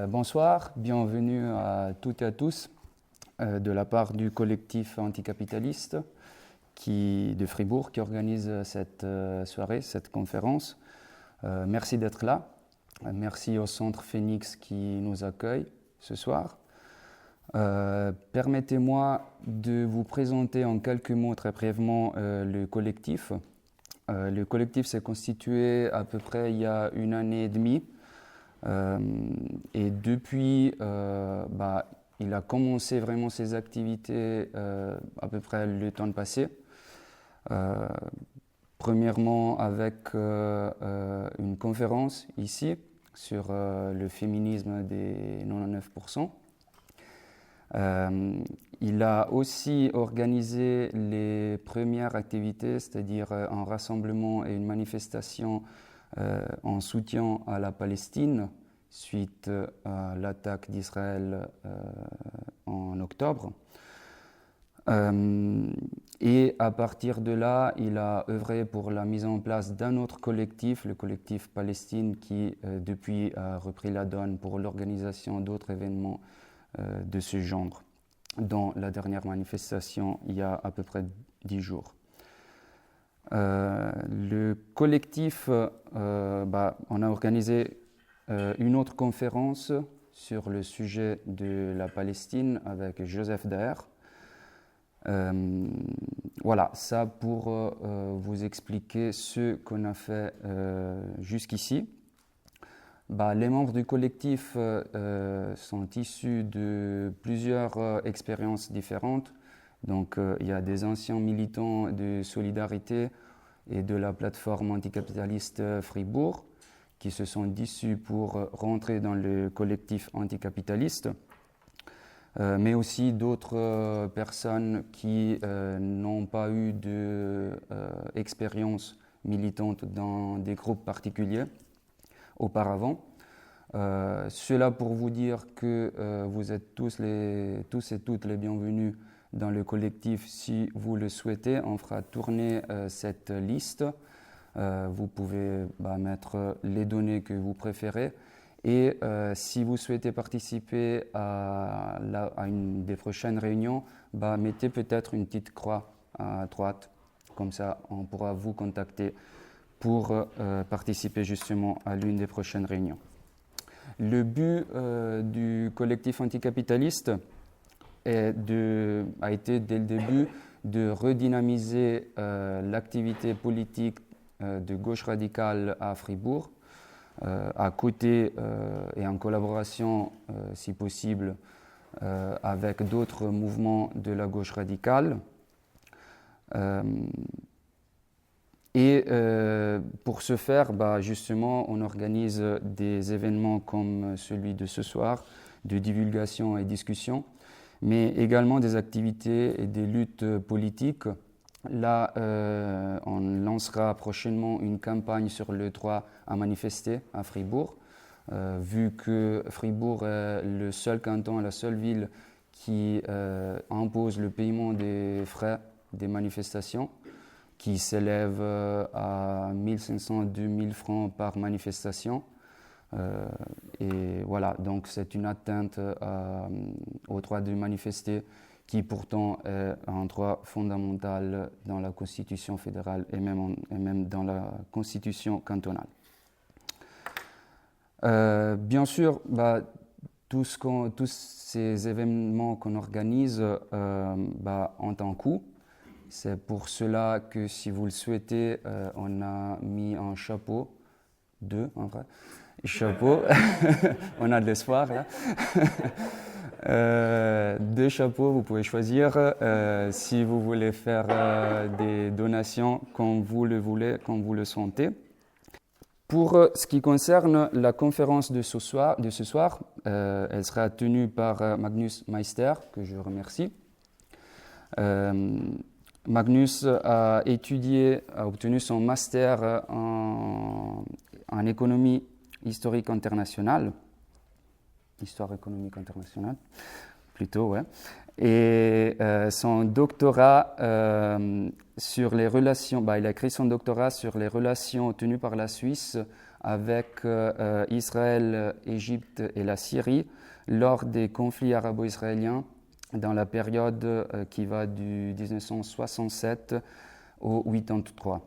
Bonsoir, bienvenue à toutes et à tous de la part du collectif anticapitaliste de Fribourg qui organise cette soirée, cette conférence. Merci d'être là. Merci au Centre Phoenix qui nous accueille ce soir. Permettez-moi de vous présenter en quelques mots très brièvement le collectif. Le collectif s'est constitué à peu près il y a une année et demie. Et depuis, il a commencé vraiment ses activités à peu près le temps passé. Premièrement avec une conférence ici sur le féminisme des 99%. Il a aussi organisé les premières activités, c'est-à-dire un rassemblement et une manifestation en soutien à la Palestine suite à l'attaque d'Israël en octobre. Et à partir de là, il a œuvré pour la mise en place d'un autre collectif, le collectif Palestine, qui depuis a repris la donne pour l'organisation d'autres événements de ce genre, dont la dernière manifestation il y a à peu près 10 jours. Le collectif, on a organisé une autre conférence sur le sujet de la Palestine avec Joseph Daher. Voilà, ça pour vous expliquer ce qu'on a fait jusqu'ici. Les membres du collectif sont issus de plusieurs expériences différentes. Donc, il y a des anciens militants de Solidarité et de la plateforme anticapitaliste Fribourg qui se sont dissous pour rentrer dans le collectif anticapitaliste, mais aussi d'autres personnes qui n'ont pas eu d'expérience militante dans des groupes particuliers auparavant. Cela pour vous dire que vous êtes tous et toutes les bienvenus dans le collectif si vous le souhaitez. On fera tourner cette liste. Vous pouvez mettre les données que vous préférez. Et si vous souhaitez participer à une des prochaines réunions, mettez peut-être une petite croix à droite. Comme ça, on pourra vous contacter pour participer justement à l'une des prochaines réunions. Le but du collectif anticapitaliste a été dès le début de redynamiser l'activité politique de gauche radicale à Fribourg, à côté et en collaboration, si possible, avec d'autres mouvements de la gauche radicale. Et pour ce faire, justement, on organise des événements comme celui de ce soir, de divulgation et discussion, mais également des activités et des luttes politiques. Là, on lancera prochainement une campagne sur le droit à manifester à Fribourg, vu que Fribourg est le seul canton, la seule ville qui impose le paiement des frais des manifestations, qui s'élève à 1 500 à 2 000 francs par manifestation. Et voilà, donc c'est une atteinte au droit de manifester qui pourtant est un droit fondamental dans la Constitution fédérale et même dans la Constitution cantonale. Bien sûr, tous ces événements qu'on organise ont un coût. C'est pour cela que si vous le souhaitez, on a mis un chapeau, chapeaux, on a de l'espoir là. 2 chapeaux, vous pouvez choisir si vous voulez faire des donations comme vous le voulez, comme vous le sentez. Pour ce qui concerne la conférence de ce soir, elle sera tenue par Magnus Meister, que je remercie. Magnus a obtenu son master en économie historique internationale, histoire économique internationale, plutôt, ouais. Et son doctorat sur les relations, il a écrit son doctorat sur les relations tenues par la Suisse avec Israël, Égypte et la Syrie lors des conflits arabo-israéliens dans la période qui va du 1967 au 83.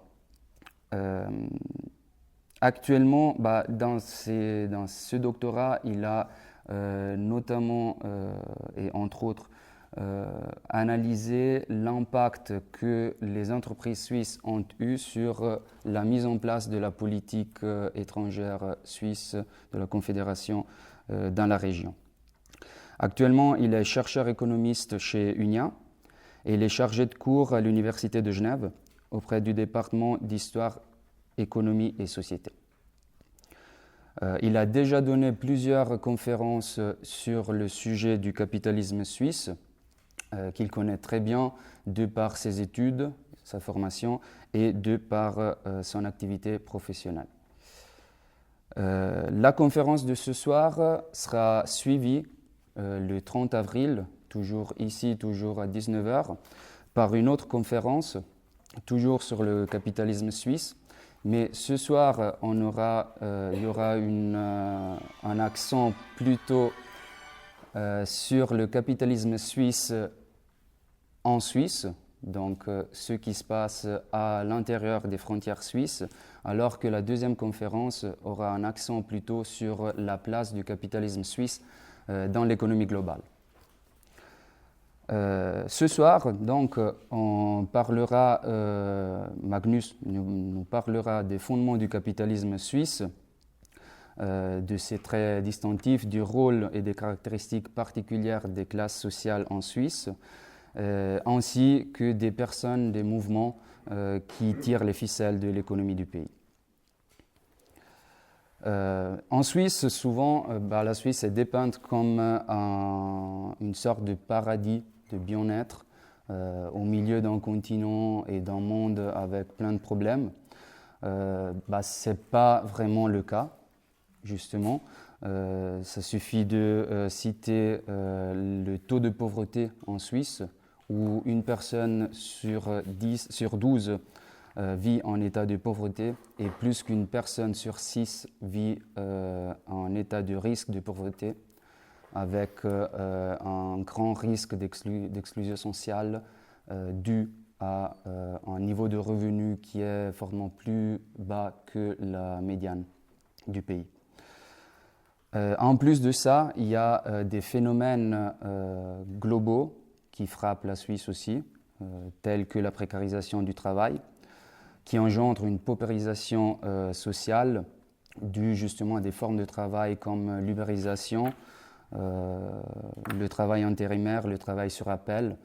Actuellement, dans ce doctorat, il a notamment et entre autres analysé l'impact que les entreprises suisses ont eu sur la mise en place de la politique étrangère suisse de la Confédération dans la région. Actuellement, il est chercheur économiste chez UNIA et il est chargé de cours à l'Université de Genève auprès du département d'Histoire, Économie et Société. Il a déjà donné plusieurs conférences sur le sujet du capitalisme suisse, qu'il connaît très bien de par ses études, sa formation et de par son activité professionnelle. La conférence de ce soir sera suivie le 30 avril, toujours ici, toujours à 19h, par une autre conférence, toujours sur le capitalisme suisse. Mais ce soir, il y aura un accent plutôt sur le capitalisme suisse en Suisse, donc ce qui se passe à l'intérieur des frontières suisses, alors que la deuxième conférence aura un accent plutôt sur la place du capitalisme suisse dans l'économie globale. Ce soir, donc, on parlera, Magnus nous parlera des fondements du capitalisme suisse, de ses traits distinctifs, du rôle et des caractéristiques particulières des classes sociales en Suisse, ainsi que des personnes, des mouvements qui tirent les ficelles de l'économie du pays. En Suisse, souvent, la Suisse est dépeinte comme une sorte de paradis de bien-être au milieu d'un continent et d'un monde avec plein de problèmes. Ce n'est pas vraiment le cas, justement. Ça suffit de citer le taux de pauvreté en Suisse, où une personne sur 12 vit en état de pauvreté et plus qu'une personne sur 6 vit en état de risque de pauvreté, avec un grand risque d'exclusion sociale dû à un niveau de revenu qui est fortement plus bas que la médiane du pays. En plus de ça, il y a des phénomènes globaux qui frappent la Suisse aussi, tels que la précarisation du travail, qui engendre une paupérisation sociale due justement à des formes de travail comme l'ubérisation, le travail intérimaire, le travail sur appel,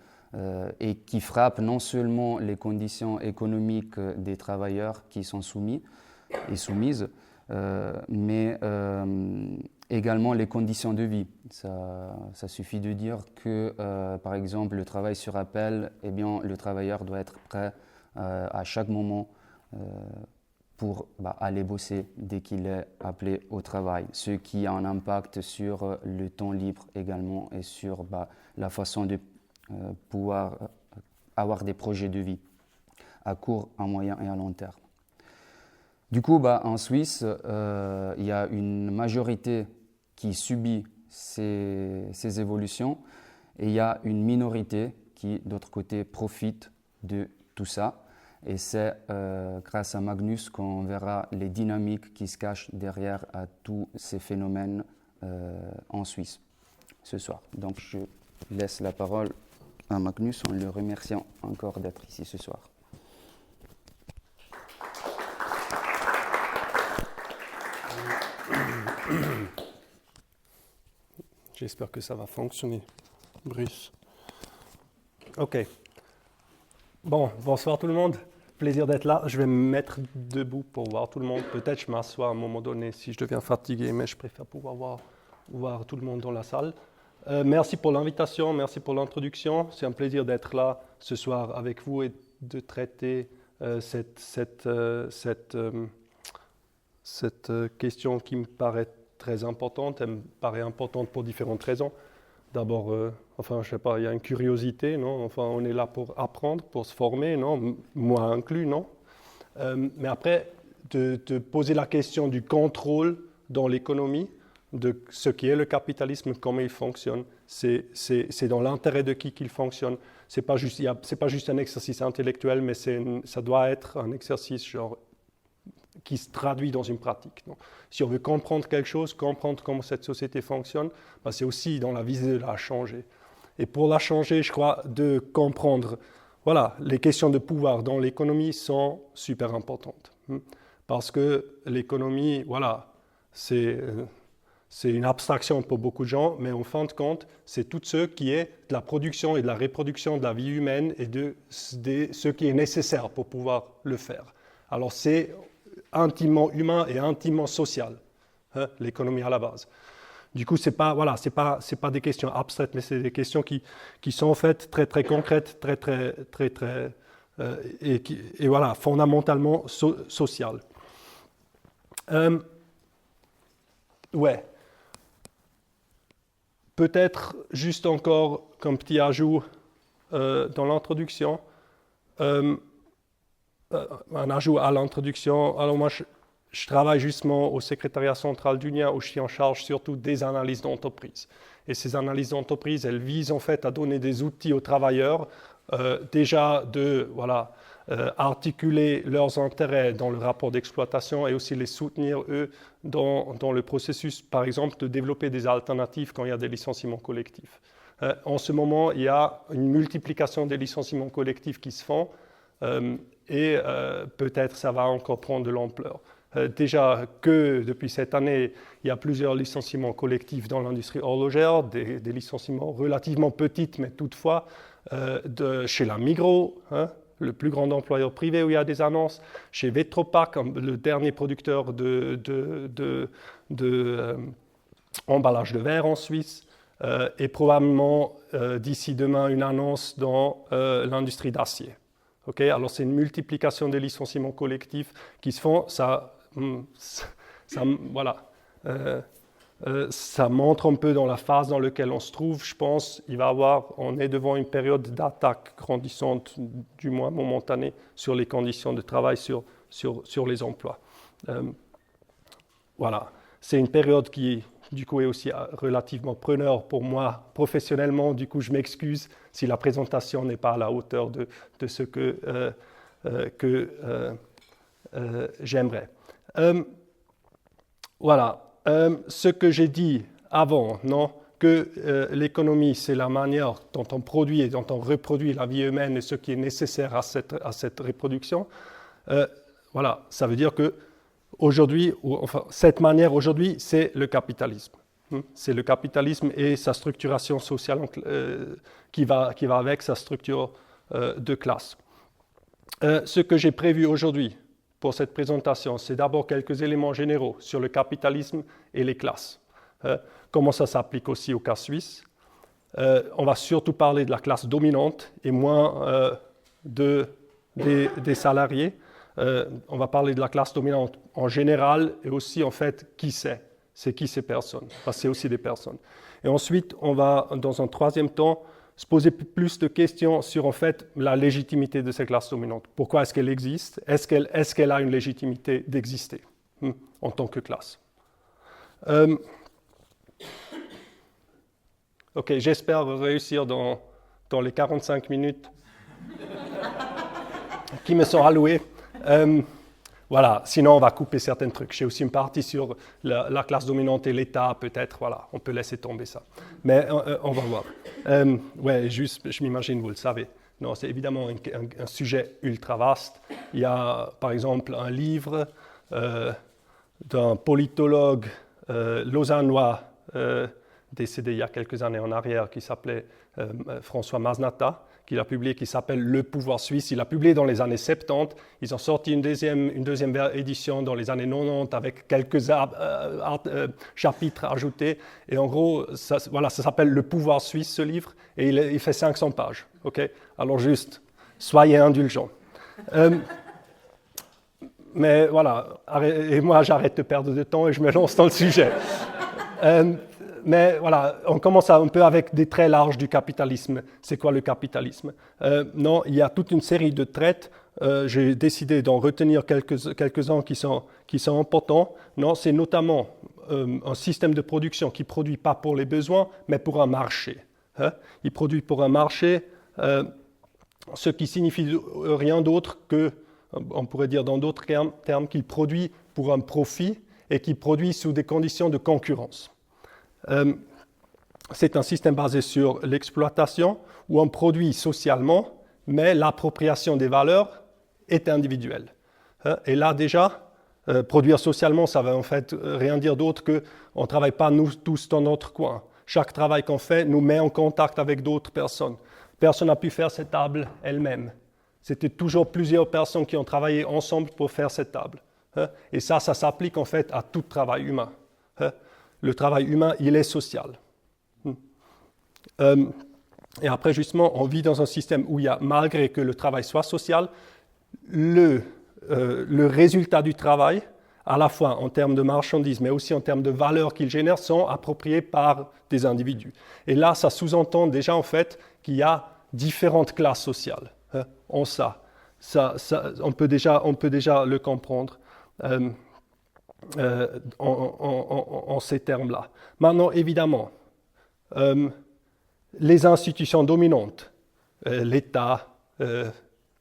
et qui frappe non seulement les conditions économiques des travailleurs qui sont soumis et soumises, mais également les conditions de vie. Ça suffit de dire que, par exemple, le travail sur appel, eh bien, le travailleur doit être prêt à chaque moment pour aller bosser dès qu'il est appelé au travail, ce qui a un impact sur le temps libre également et sur la façon de pouvoir avoir des projets de vie à court, à moyen et à long terme. Du coup, en Suisse, il y a une majorité qui subit ces évolutions et il y a une minorité qui, d'autre côté, profite de tout ça. Et c'est grâce à Magnus qu'on verra les dynamiques qui se cachent derrière à tous ces phénomènes en Suisse ce soir. Donc je laisse la parole à Magnus en le remerciant encore d'être ici ce soir. J'espère que ça va fonctionner, Bruce. Ok. Bon, bonsoir tout le monde. Plaisir d'être là. Je vais me mettre debout pour voir tout le monde. Peut-être je m'assois à un moment donné si je deviens fatigué, mais je préfère pouvoir voir tout le monde dans la salle. Merci pour l'invitation, merci pour l'introduction. C'est un plaisir d'être là ce soir avec vous et de traiter cette question qui me paraît très importante. Elle me paraît importante pour différentes raisons. D'abord, je sais pas, il y a une curiosité, non? Enfin, on est là pour apprendre, pour se former, non? Moi inclus, non? Mais après, de poser la question du contrôle dans l'économie, de ce qui est le capitalisme, comment il fonctionne. C'est dans l'intérêt de qui qu'il fonctionne. C'est pas juste un exercice intellectuel, mais ça doit être un exercice qui se traduit dans une pratique. Non? Si on veut comprendre quelque chose, comprendre comment cette société fonctionne, ben c'est aussi dans la visée de la changer. Et pour la changer, je crois, de comprendre, voilà, les questions de pouvoir dans l'économie sont super importantes. Parce que l'économie, voilà, c'est une abstraction pour beaucoup de gens, mais en fin de compte, c'est tout ce qui est de la production et de la reproduction de la vie humaine et de ce qui est nécessaire pour pouvoir le faire. Alors c'est intimement humain et intimement social, hein, l'économie à la base. Du coup, c'est pas des questions abstraites, mais c'est des questions qui sont en fait très très concrètes, et voilà, fondamentalement sociales. Ouais. Peut-être juste encore comme petit ajout dans l'introduction, un ajout à l'introduction. Alors moi, je travaille justement au secrétariat central d'UNIA où je suis en charge surtout des analyses d'entreprise. Et ces analyses d'entreprise, elles visent en fait à donner des outils aux travailleurs, déjà de articuler leurs intérêts dans le rapport d'exploitation et aussi les soutenir, eux, dans le processus, par exemple, de développer des alternatives quand il y a des licenciements collectifs. En ce moment, il y a une multiplication des licenciements collectifs qui se font et peut-être ça va encore prendre de l'ampleur. Déjà que depuis cette année, il y a plusieurs licenciements collectifs dans l'industrie horlogère, des licenciements relativement petits, mais toutefois, chez la Migros, hein, le plus grand employeur privé où il y a des annonces, chez Vetropack, le dernier producteur emballage de verre en Suisse, et probablement d'ici demain une annonce dans l'industrie d'acier. Okay? Alors c'est une multiplication des licenciements collectifs qui se font, ça montre un peu dans la phase dans laquelle on se trouve. Je pense on est devant une période d'attaque grandissante, du moins momentanée, sur les conditions de travail, sur les emplois. Voilà, c'est une période qui, du coup, est aussi relativement preneur pour moi professionnellement. Du coup, je m'excuse si la présentation n'est pas à la hauteur de ce que j'aimerais. Voilà. Ce que j'ai dit avant, non, que l'économie, c'est la manière dont on produit et dont on reproduit la vie humaine et ce qui est nécessaire à cette reproduction, voilà, ça veut dire que aujourd'hui, cette manière aujourd'hui, c'est le capitalisme. C'est le capitalisme et sa structuration sociale qui va avec sa structure de classe. Ce que j'ai prévu aujourd'hui pour cette présentation, c'est d'abord quelques éléments généraux sur le capitalisme et les classes. Comment ça s'applique aussi au cas suisse. On va surtout parler de la classe dominante et moins des salariés. On va parler de la classe dominante en général et aussi en fait qui c'est qui ces personnes, parce que c'est aussi des personnes. Et ensuite, on va dans un troisième temps se poser plus de questions sur en fait la légitimité de cette classe dominante. Pourquoi est-ce qu'elle existe? Est-ce qu'elle a une légitimité d'exister en tant que classe? Ok, j'espère réussir dans les 45 minutes qui me sont allouées. Voilà, sinon on va couper certains trucs. J'ai aussi une partie sur la classe dominante et l'État, peut-être, voilà, on peut laisser tomber ça. Mais on va voir. Ouais, juste, je m'imagine, vous le savez. Non, c'est évidemment un sujet ultra vaste. Il y a, par exemple, un livre d'un politologue lausannois décédé il y a quelques années en arrière, qui s'appelait François Masnata, qu'il a publié, qui s'appelle « Le pouvoir suisse ». Il a publié dans les années 70. Ils ont sorti une deuxième édition dans les années 90 avec quelques chapitres ajoutés. Et en gros, ça s'appelle « Le pouvoir suisse », ce livre, et il fait 500 pages. Okay? Alors juste, soyez indulgents. Mais voilà, et moi j'arrête de perdre de temps et je me lance dans le sujet. Mais voilà, on commence un peu avec des traits larges du capitalisme. C'est quoi le capitalisme? Non, il y a toute une série de traits j'ai décidé d'en retenir quelques-uns qui sont importants. Non, c'est notamment un système de production qui ne produit pas pour les besoins, mais pour un marché. Il produit pour un marché, ce qui signifie rien d'autre que, on pourrait dire dans d'autres termes, qu'il produit pour un profit et qu'il produit sous des conditions de concurrence. C'est un système basé sur l'exploitation où on produit socialement, mais l'appropriation des valeurs est individuelle. Et là déjà, produire socialement, ça ne veut en fait rien dire d'autre qu'on ne travaille pas nous tous dans notre coin. Chaque travail qu'on fait nous met en contact avec d'autres personnes. Personne n'a pu faire cette table elle-même. C'était toujours plusieurs personnes qui ont travaillé ensemble pour faire cette table. Et ça s'applique en fait à tout travail humain. Le travail humain, il est social. Et après, justement, on vit dans un système où il y a, malgré que le travail soit social, le résultat du travail, à la fois en termes de marchandises, mais aussi en termes de valeurs qu'il génère, sont appropriés par des individus. Et là, ça sous-entend déjà en fait qu'il y a différentes classes sociales en ça. On peut déjà le comprendre en ces termes-là. Maintenant, évidemment, les institutions dominantes, l'État,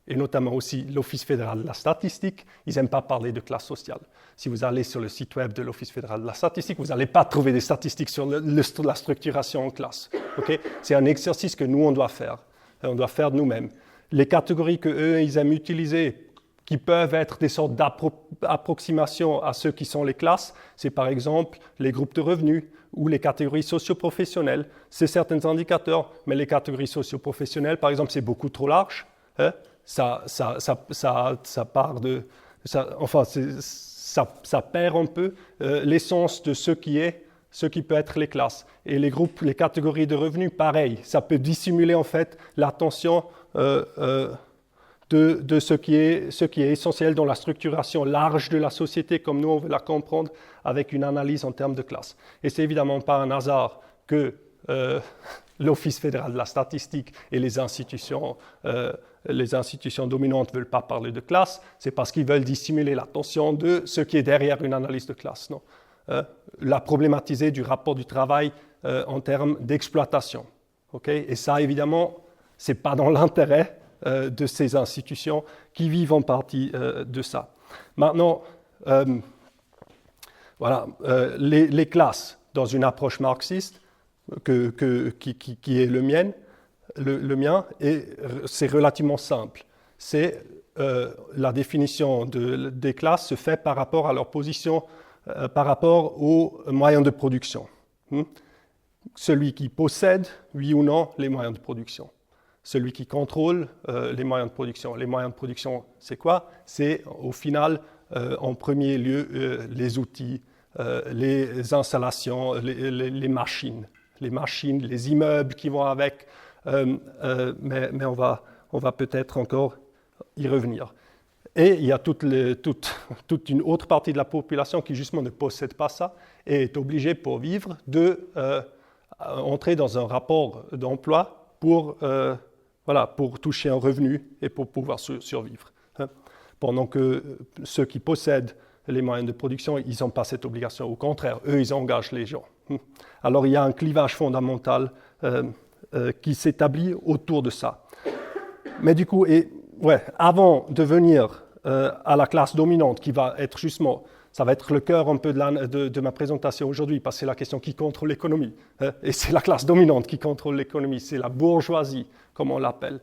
et notamment aussi l'Office fédéral de la statistique, ils n'aiment pas parler de classe sociale. Si vous allez sur le site web de l'Office fédéral de la statistique, vous n'allez pas trouver des statistiques sur la structuration en classe. Okay? C'est un exercice que nous, on doit faire. On doit faire de nous-mêmes. Les catégories qu'eux, ils aiment utiliser, qui peuvent être des sortes d'approximations à ceux qui sont les classes, c'est par exemple les groupes de revenus ou les catégories socio-professionnelles. C'est certains indicateurs, mais les catégories socio-professionnelles, par exemple, c'est beaucoup trop large. Ça perd un peu l'essence de ce qui peut être les classes. Et les catégories de revenus, pareil, ça peut dissimuler en fait l'attention de ce qui est essentiel dans la structuration large de la société, comme nous on veut la comprendre, avec une analyse en termes de classe. Et c'est évidemment pas un hasard que l'Office fédéral de la statistique et les institutions dominantes ne veulent pas parler de classe, c'est parce qu'ils veulent dissimuler l'attention de ce qui est derrière une analyse de classe. Non, la problématiser du rapport du travail en termes d'exploitation. Okay? Et ça, évidemment, ce n'est pas dans l'intérêt de ces institutions qui vivent en partie de ça. Maintenant, les classes, dans une approche marxiste, qui est le mien, et c'est relativement simple. C'est la définition des classes se fait par rapport à leur position, par rapport aux moyens de production. Celui qui possède, oui ou non, les moyens de production. Celui qui contrôle les moyens de production. Les moyens de production, c'est quoi? C'est au final, en premier lieu, les outils, les installations, les machines. Les machines, les immeubles qui vont avec, mais on va peut-être encore y revenir. Et il y a toute une autre partie de la population qui justement ne possède pas ça et est obligée pour vivre d'entrer dans un rapport d'emploi pour toucher un revenu et pour pouvoir survivre. Pendant que ceux qui possèdent les moyens de production, ils n'ont pas cette obligation. Au contraire, eux, ils engagent les gens. Alors, il y a un clivage fondamental qui s'établit autour de ça. Mais du coup, avant de venir à la classe dominante, qui va être justement, ça va être le cœur un peu de ma présentation aujourd'hui, parce que c'est la question qui contrôle l'économie. Et c'est la classe dominante qui contrôle l'économie, c'est la bourgeoisie, comme on l'appelle.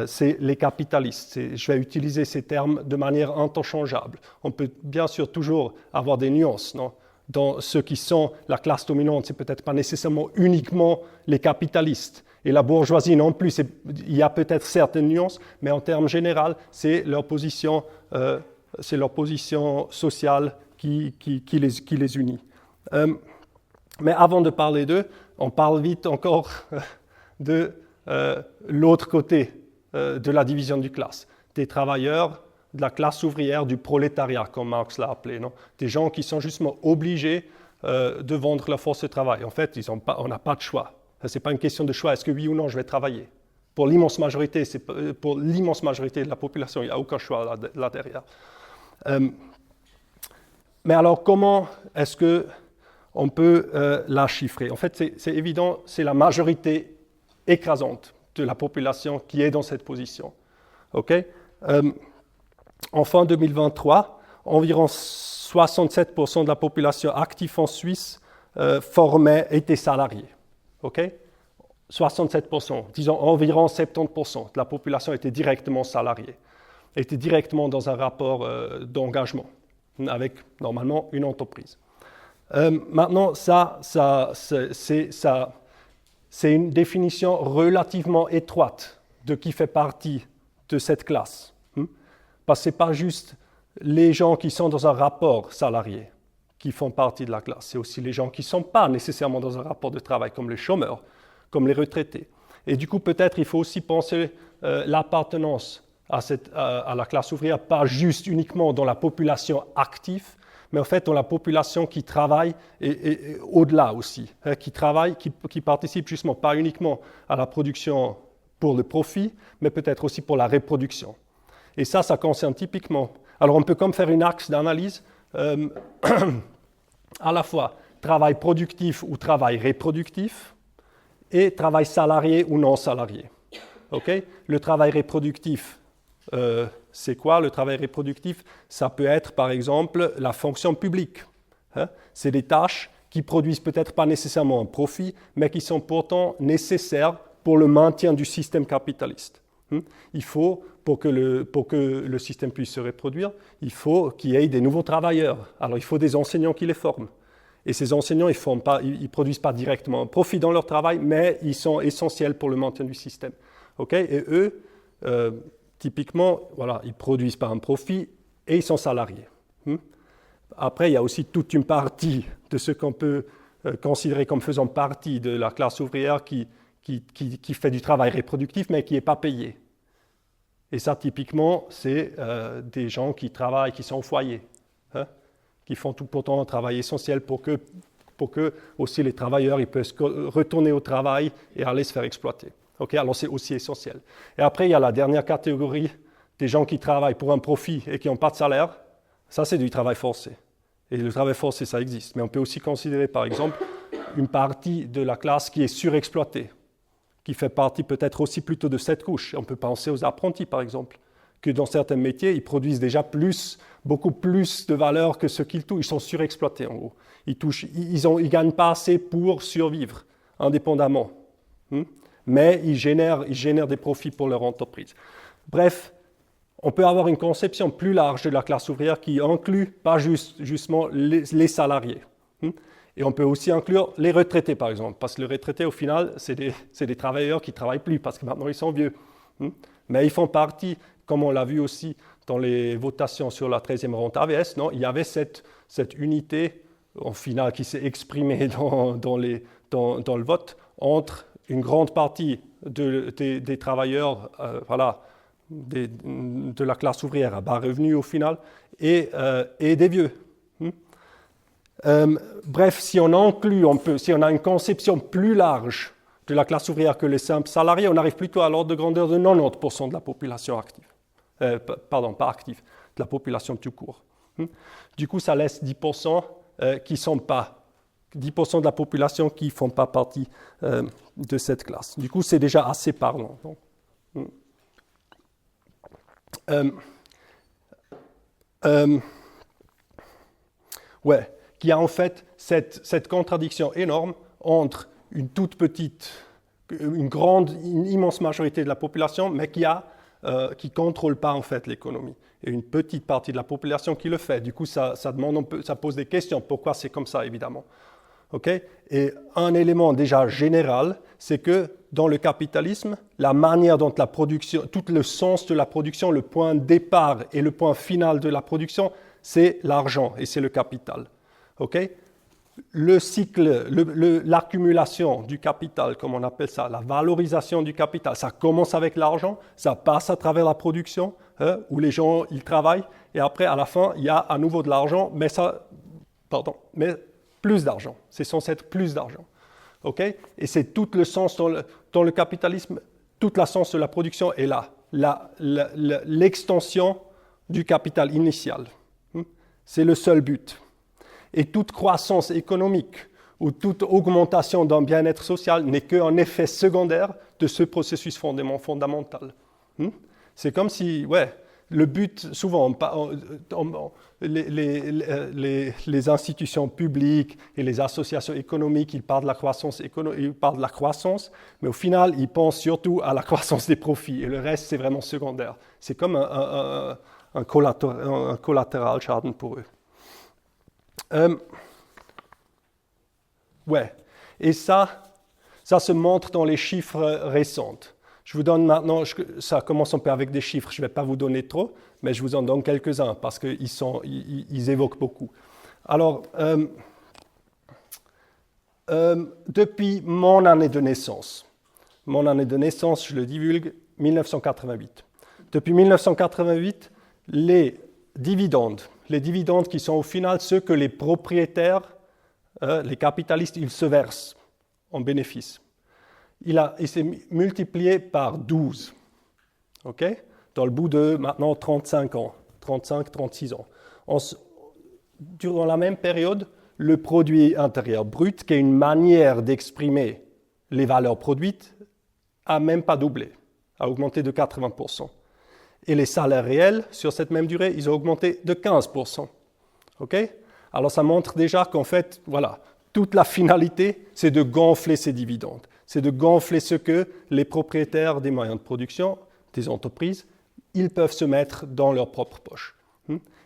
C'est les capitalistes. Je vais utiliser ces termes de manière interchangeable. On peut bien sûr toujours avoir des nuances, non? Dans ceux qui sont la classe dominante, c'est peut-être pas nécessairement uniquement les capitalistes. Et la bourgeoisie non plus, il y a peut-être certaines nuances, mais en termes généraux, c'est leur position sociale qui les unit. Mais avant de parler d'eux, on parle vite encore de l'autre côté de la division du classe, des travailleurs, de la classe ouvrière, du prolétariat, comme Marx l'a appelé, non? Des gens qui sont justement obligés de vendre leur force de travail. En fait, on n'a pas de choix. Ce n'est pas une question de choix. Est-ce que oui ou non je vais travailler? Pour l'immense majorité, pour l'immense majorité de la population, il n'y a aucun choix là derrière. Mais alors, comment est-ce qu'on peut la chiffrer? En fait, c'est évident, c'est la majorité écrasante de la population qui est dans cette position. Okay? En fin 2023, environ 67% de la population active en Suisse étaient salariés. Okay? 67%, disons environ 70% de la population était directement salariée, était directement dans un rapport d'engagement avec normalement une entreprise. Maintenant, c'est une définition relativement étroite de qui fait partie de cette classe. Parce que ce n'est pas juste les gens qui sont dans un rapport salarié qui font partie de la classe, c'est aussi les gens qui ne sont pas nécessairement dans un rapport de travail, comme les chômeurs, comme les retraités. Et du coup, peut-être il faut aussi penser l'appartenance à la classe ouvrière, pas juste uniquement dans la population active, mais en fait dans la population qui travaille et au-delà aussi, qui travaille, qui participe justement pas uniquement à la production pour le profit, mais peut-être aussi pour la reproduction. Et ça concerne typiquement. Alors on peut comme faire une axe d'analyse à la fois travail productif ou travail reproductif et travail salarié ou non salarié. Okay? Le travail reproductif, c'est quoi? Le travail reproductif, ça peut être par exemple la fonction publique. C'est des tâches qui produisent peut-être pas nécessairement un profit, mais qui sont pourtant nécessaires pour le maintien du système capitaliste. Il faut, pour que le système puisse se reproduire, il faut qu'il y ait des nouveaux travailleurs. Alors il faut des enseignants qui les forment. Et ces enseignants, ils ne produisent pas directement un profit dans leur travail, mais ils sont essentiels pour le maintien du système. Okay? Et eux, typiquement, voilà, ils ne produisent pas un profit et ils sont salariés. Après, il y a aussi toute une partie de ce qu'on peut considérer comme faisant partie de la classe ouvrière qui fait du travail reproductif, mais qui n'est pas payé. Et ça, typiquement, c'est des gens qui travaillent, qui sont au foyer, qui font tout pourtant un travail essentiel pour que aussi les travailleurs ils puissent retourner au travail et aller se faire exploiter. Okay? Alors c'est aussi essentiel. Et après, il y a la dernière catégorie des gens qui travaillent pour un profit et qui n'ont pas de salaire. Ça, c'est du travail forcé. Et le travail forcé, ça existe. Mais on peut aussi considérer, par exemple, une partie de la classe qui est surexploitée, qui fait partie peut-être aussi plutôt de cette couche. On peut penser aux apprentis, par exemple, que dans certains métiers, ils produisent déjà beaucoup plus de valeur que ce qu'ils touchent. Ils sont surexploités, en gros. Ils ne gagnent pas assez pour survivre indépendamment. Mais ils génèrent des profits pour leur entreprise. Bref, on peut avoir une conception plus large de la classe ouvrière qui inclut pas justement les salariés. Et on peut aussi inclure les retraités, par exemple, parce que les retraités, au final, c'est des travailleurs qui ne travaillent plus, parce que maintenant, ils sont vieux. Mais ils font partie, comme on l'a vu aussi dans les votations sur la 13e rente AVS, non, il y avait cette unité, au final, qui s'est exprimée dans le vote, entre une grande partie des travailleurs, de la classe ouvrière à bas revenus, au final, et des vieux. Bref, si on a une conception plus large de la classe ouvrière que les simples salariés, on arrive plutôt à l'ordre de grandeur de 90% de la population active. Pas active, de la population tout court. Du coup, ça laisse 10% qui sont pas, 10% de la population qui ne font pas partie de cette classe. Du coup, c'est déjà assez parlant. Donc, qu'il y a en fait cette contradiction énorme entre une immense majorité de la population, mais qui ne contrôle pas en fait l'économie. Et une petite partie de la population qui le fait. Du coup, ça pose des questions. Pourquoi c'est comme ça, évidemment? Okay? Et un élément déjà général, c'est que dans le capitalisme, la manière dont la production, tout le sens de la production, le point de départ et le point final de la production, c'est l'argent et c'est le capital. Okay? Le cycle, l'accumulation du capital, comme on appelle ça, la valorisation du capital, ça commence avec l'argent, ça passe à travers la production, où les gens ils travaillent, et après, à la fin, il y a à nouveau de l'argent, mais plus d'argent. C'est censé être plus d'argent. Okay? Et c'est tout le sens dans le capitalisme. toute la sens de la production est là. L'extension du capital initial. C'est le seul but. Et toute croissance économique ou toute augmentation d'un bien-être social n'est qu'un effet secondaire de ce processus fondamental. C'est comme si, le but, souvent, les institutions publiques et les associations économiques, ils parlent de la croissance, mais au final, ils pensent surtout à la croissance des profits, et le reste, c'est vraiment secondaire. C'est comme un collatéral Schaden pour eux. Et ça se montre dans les chiffres récents. Je vous donne maintenant, ça commence un peu avec des chiffres, je ne vais pas vous donner trop, mais je vous en donne quelques-uns parce qu'ils évoquent beaucoup. Alors, depuis mon année de naissance, je le divulgue, 1988. Depuis 1988, les dividendes qui sont au final ceux que les propriétaires, les capitalistes, ils se versent en bénéfice. Il s'est multiplié par 12, dans le bout de maintenant 35 ans, 36 ans. Durant la même période, le produit intérieur brut, qui est une manière d'exprimer les valeurs produites, a même pas doublé, a augmenté de 80%. Et les salaires réels, sur cette même durée, ils ont augmenté de 15%. Alors ça montre déjà qu'en fait, toute la finalité, c'est de gonfler ces dividendes. C'est de gonfler ce que les propriétaires des moyens de production, des entreprises, ils peuvent se mettre dans leur propre poche.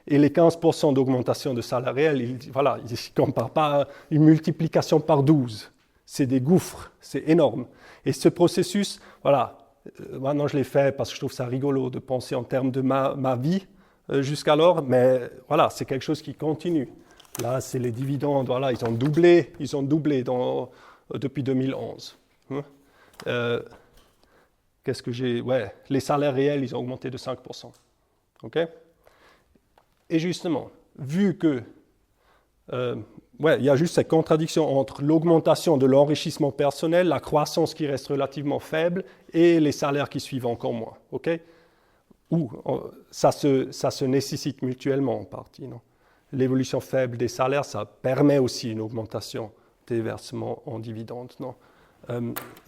Et les 15% d'augmentation de salaire réel, ils ne comparent pas à une multiplication par 12. C'est des gouffres, c'est énorme. Et ce processus, maintenant je l'ai fait parce que je trouve ça rigolo de penser en termes de ma vie jusqu'alors, mais c'est quelque chose qui continue. Là, c'est les dividendes, ils ont doublé depuis 2011. Les salaires réels, ils ont augmenté de 5%. Et justement, vu que il y a juste cette contradiction entre l'augmentation de l'enrichissement personnel, la croissance qui reste relativement faible et les salaires qui suivent encore moins. Ça se nécessite mutuellement en partie. L'évolution faible des salaires, ça permet aussi une augmentation des versements en dividendes.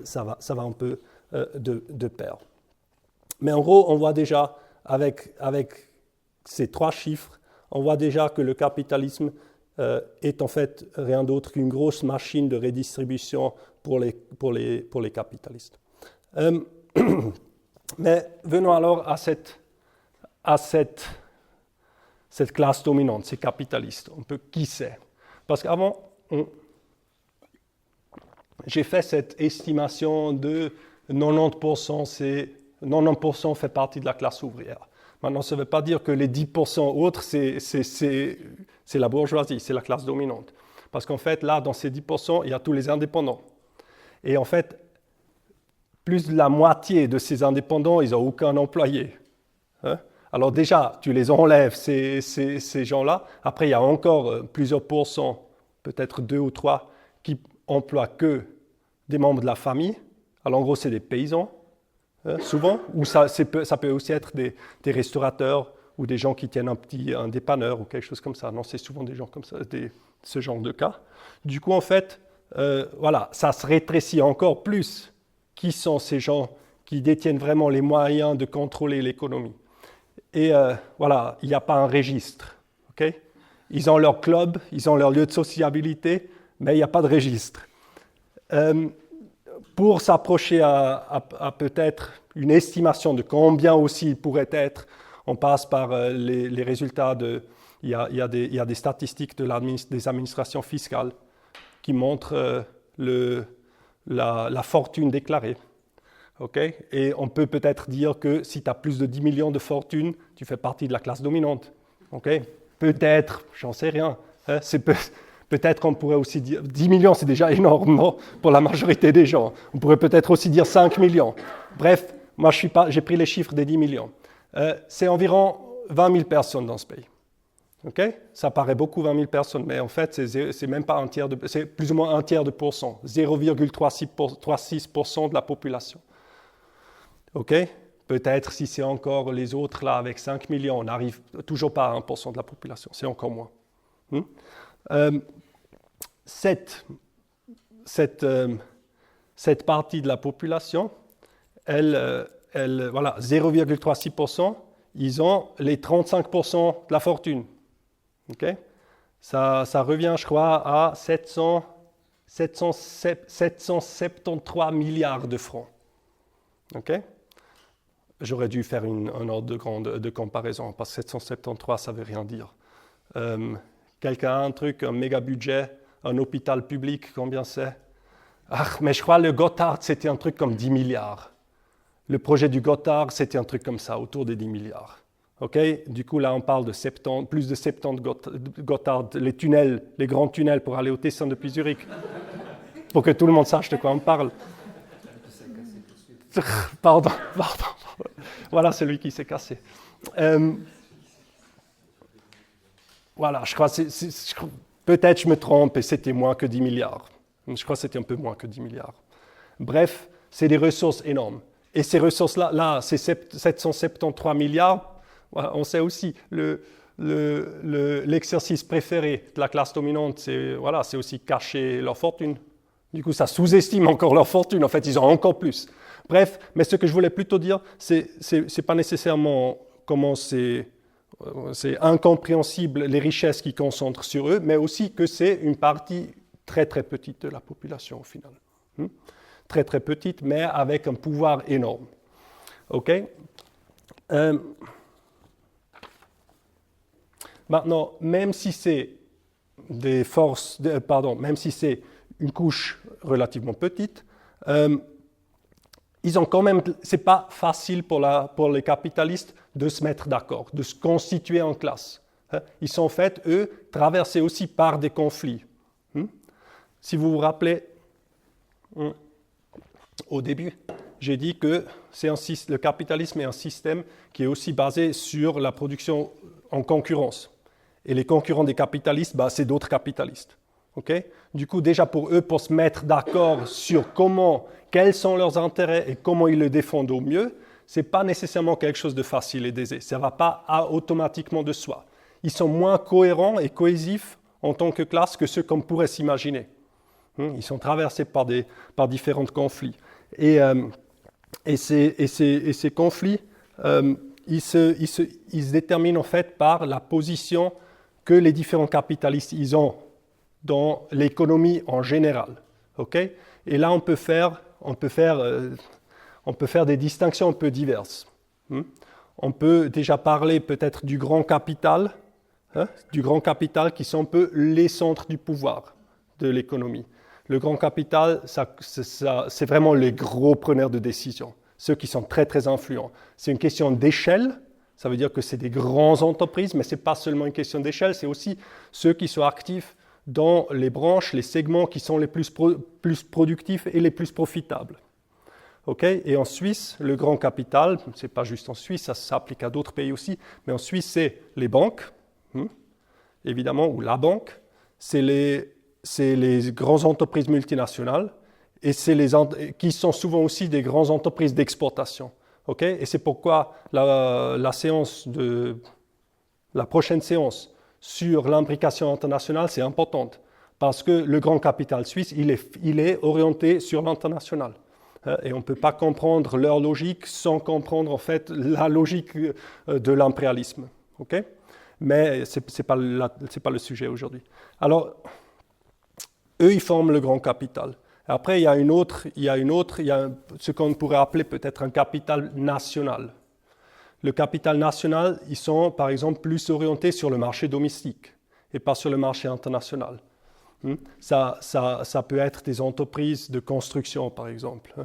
Ça va un peu de pair. Mais en gros, on voit déjà, avec ces 3 chiffres, on voit déjà que le capitalisme est en fait rien d'autre qu'une grosse machine de redistribution pour les capitalistes. Mais venons alors à cette classe dominante, ces capitalistes. Qui c'est? Parce qu'avant, j'ai fait cette estimation de 90% fait partie de la classe ouvrière. Maintenant, ça ne veut pas dire que les 10% autres, c'est la bourgeoisie, c'est la classe dominante. Parce qu'en fait, là, dans ces 10%, il y a tous les indépendants. Et en fait, plus de la moitié de ces indépendants, ils n'ont aucun employé. Alors déjà, tu les enlèves, ces gens-là. Après, il y a encore plusieurs pourcents, peut-être 2 ou 3, qui emploient que des membres de la famille. Alors en gros, c'est des paysans, souvent. Ou ça peut aussi être des restaurateurs ou des gens qui tiennent un dépanneur ou quelque chose comme ça. Non, c'est souvent des gens comme ça, ce genre de cas. Du coup, en fait, ça se rétrécit encore plus. Qui sont ces gens qui détiennent vraiment les moyens de contrôler l'économie? Et il n'y a pas un registre. Ils ont leur club, ils ont leur lieu de sociabilité, mais il n'y a pas de registre. Pour s'approcher à peut-être une estimation de combien aussi il pourrait être, on passe par les résultats il y a des statistiques des administrations fiscales qui montrent la fortune déclarée. Et on peut peut-être dire que si tu as plus de 10 millions de fortune, tu fais partie de la classe dominante. Peut-être, j'en sais rien. Peut-être qu'on pourrait aussi dire 10 millions, c'est déjà énorme, non, pour la majorité des gens. On pourrait peut-être aussi dire 5 millions. Bref, moi j'ai pris les chiffres des 10 millions. C'est environ 20 000 personnes dans ce pays. Ça paraît beaucoup, 20 000 personnes, mais en fait, c'est même pas c'est plus ou moins 1 tiers de pourcent, 0,36% de la population. OK? Peut-être si c'est encore les autres là avec 5 millions, on n'arrive toujours pas à 1% de la population, c'est encore moins. Cette partie de la population, voilà, 0,36%, ils ont les 35% de la fortune. Okay? Ça revient, je crois, à 773 milliards de francs. Okay? J'aurais dû faire un ordre de comparaison, parce que 773, ça ne veut rien dire. Quelqu'un a un méga budget, un hôpital public, combien c'est? Mais je crois que le Gotthard, c'était un truc comme 10 milliards. Le projet du Gotthard, c'était un truc comme ça, autour des 10 milliards. Okay? Du coup, là, on parle de plus de 70 Gotthard, les grands tunnels pour aller au Tessin depuis Zurich, pour que tout le monde sache de quoi on parle. Pardon. Voilà celui qui s'est cassé. Voilà, je crois, peut-être je me trompe et c'était moins que 10 milliards. Je crois que c'était un peu moins que 10 milliards. Bref, c'est des ressources énormes. Et ces ressources-là, ces 773 milliards, on sait aussi, l'exercice préféré de la classe dominante, c'est aussi cacher leur fortune. Du coup, ça sous-estime encore leur fortune. En fait, ils ont encore plus. Bref, mais ce que je voulais plutôt dire, c'est pas nécessairement comment c'est incompréhensible les richesses qui concentrent sur eux, mais aussi que c'est une partie très très petite de la population au final. Très très petite, mais avec un pouvoir énorme. OK? Maintenant, même si c'est même si c'est une couche relativement petite, ils ont quand même, c'est pas facile pour les capitalistes de se mettre d'accord, de se constituer en classe. Ils sont en fait, eux, traversés aussi par des conflits. Si vous vous rappelez, au début, j'ai dit que le capitalisme est un système qui est aussi basé sur la production en concurrence. Et les concurrents des capitalistes, c'est d'autres capitalistes. Okay? Du coup, déjà pour eux, pour se mettre d'accord sur quels sont leurs intérêts et comment ils le défendent au mieux, ce n'est pas nécessairement quelque chose de facile et d'aisé. Ça ne va pas automatiquement de soi. Ils sont moins cohérents et cohésifs en tant que classe que ceux qu'on pourrait s'imaginer. Ils sont traversés par différents conflits. Et ces conflits, ils se déterminent en fait par la position que les différents capitalistes ils ont dans l'économie en général. Okay? Et là, on peut faire des distinctions un peu diverses. On peut déjà parler peut-être du grand capital qui sont un peu les centres du pouvoir de l'économie. Le grand capital, c'est vraiment les gros preneurs de décision, ceux qui sont très, très influents. C'est une question d'échelle, ça veut dire que c'est des grandes entreprises, mais ce n'est pas seulement une question d'échelle, c'est aussi ceux qui sont actifs dans les branches, les segments qui sont les plus productifs et les plus profitables. Okay? Et en Suisse, le grand capital, ce n'est pas juste en Suisse, ça s'applique à d'autres pays aussi, mais en Suisse, c'est les banques, évidemment, ou la banque, c'est les grandes entreprises multinationales et qui sont souvent aussi des grandes entreprises d'exportation. Okay? Et c'est pourquoi la prochaine séance sur l'imbrication internationale, c'est importante. Parce que le grand capital suisse, il est orienté sur l'international. Et on ne peut pas comprendre leur logique sans comprendre en fait la logique de l'impérialisme. Okay? Mais ce n'est pas le sujet aujourd'hui. Alors, eux, ils forment le grand capital. Après, il y a ce qu'on pourrait appeler peut-être un capital national. Le capital national, ils sont par exemple plus orientés sur le marché domestique et pas sur le marché international. Ça peut être des entreprises de construction, par exemple.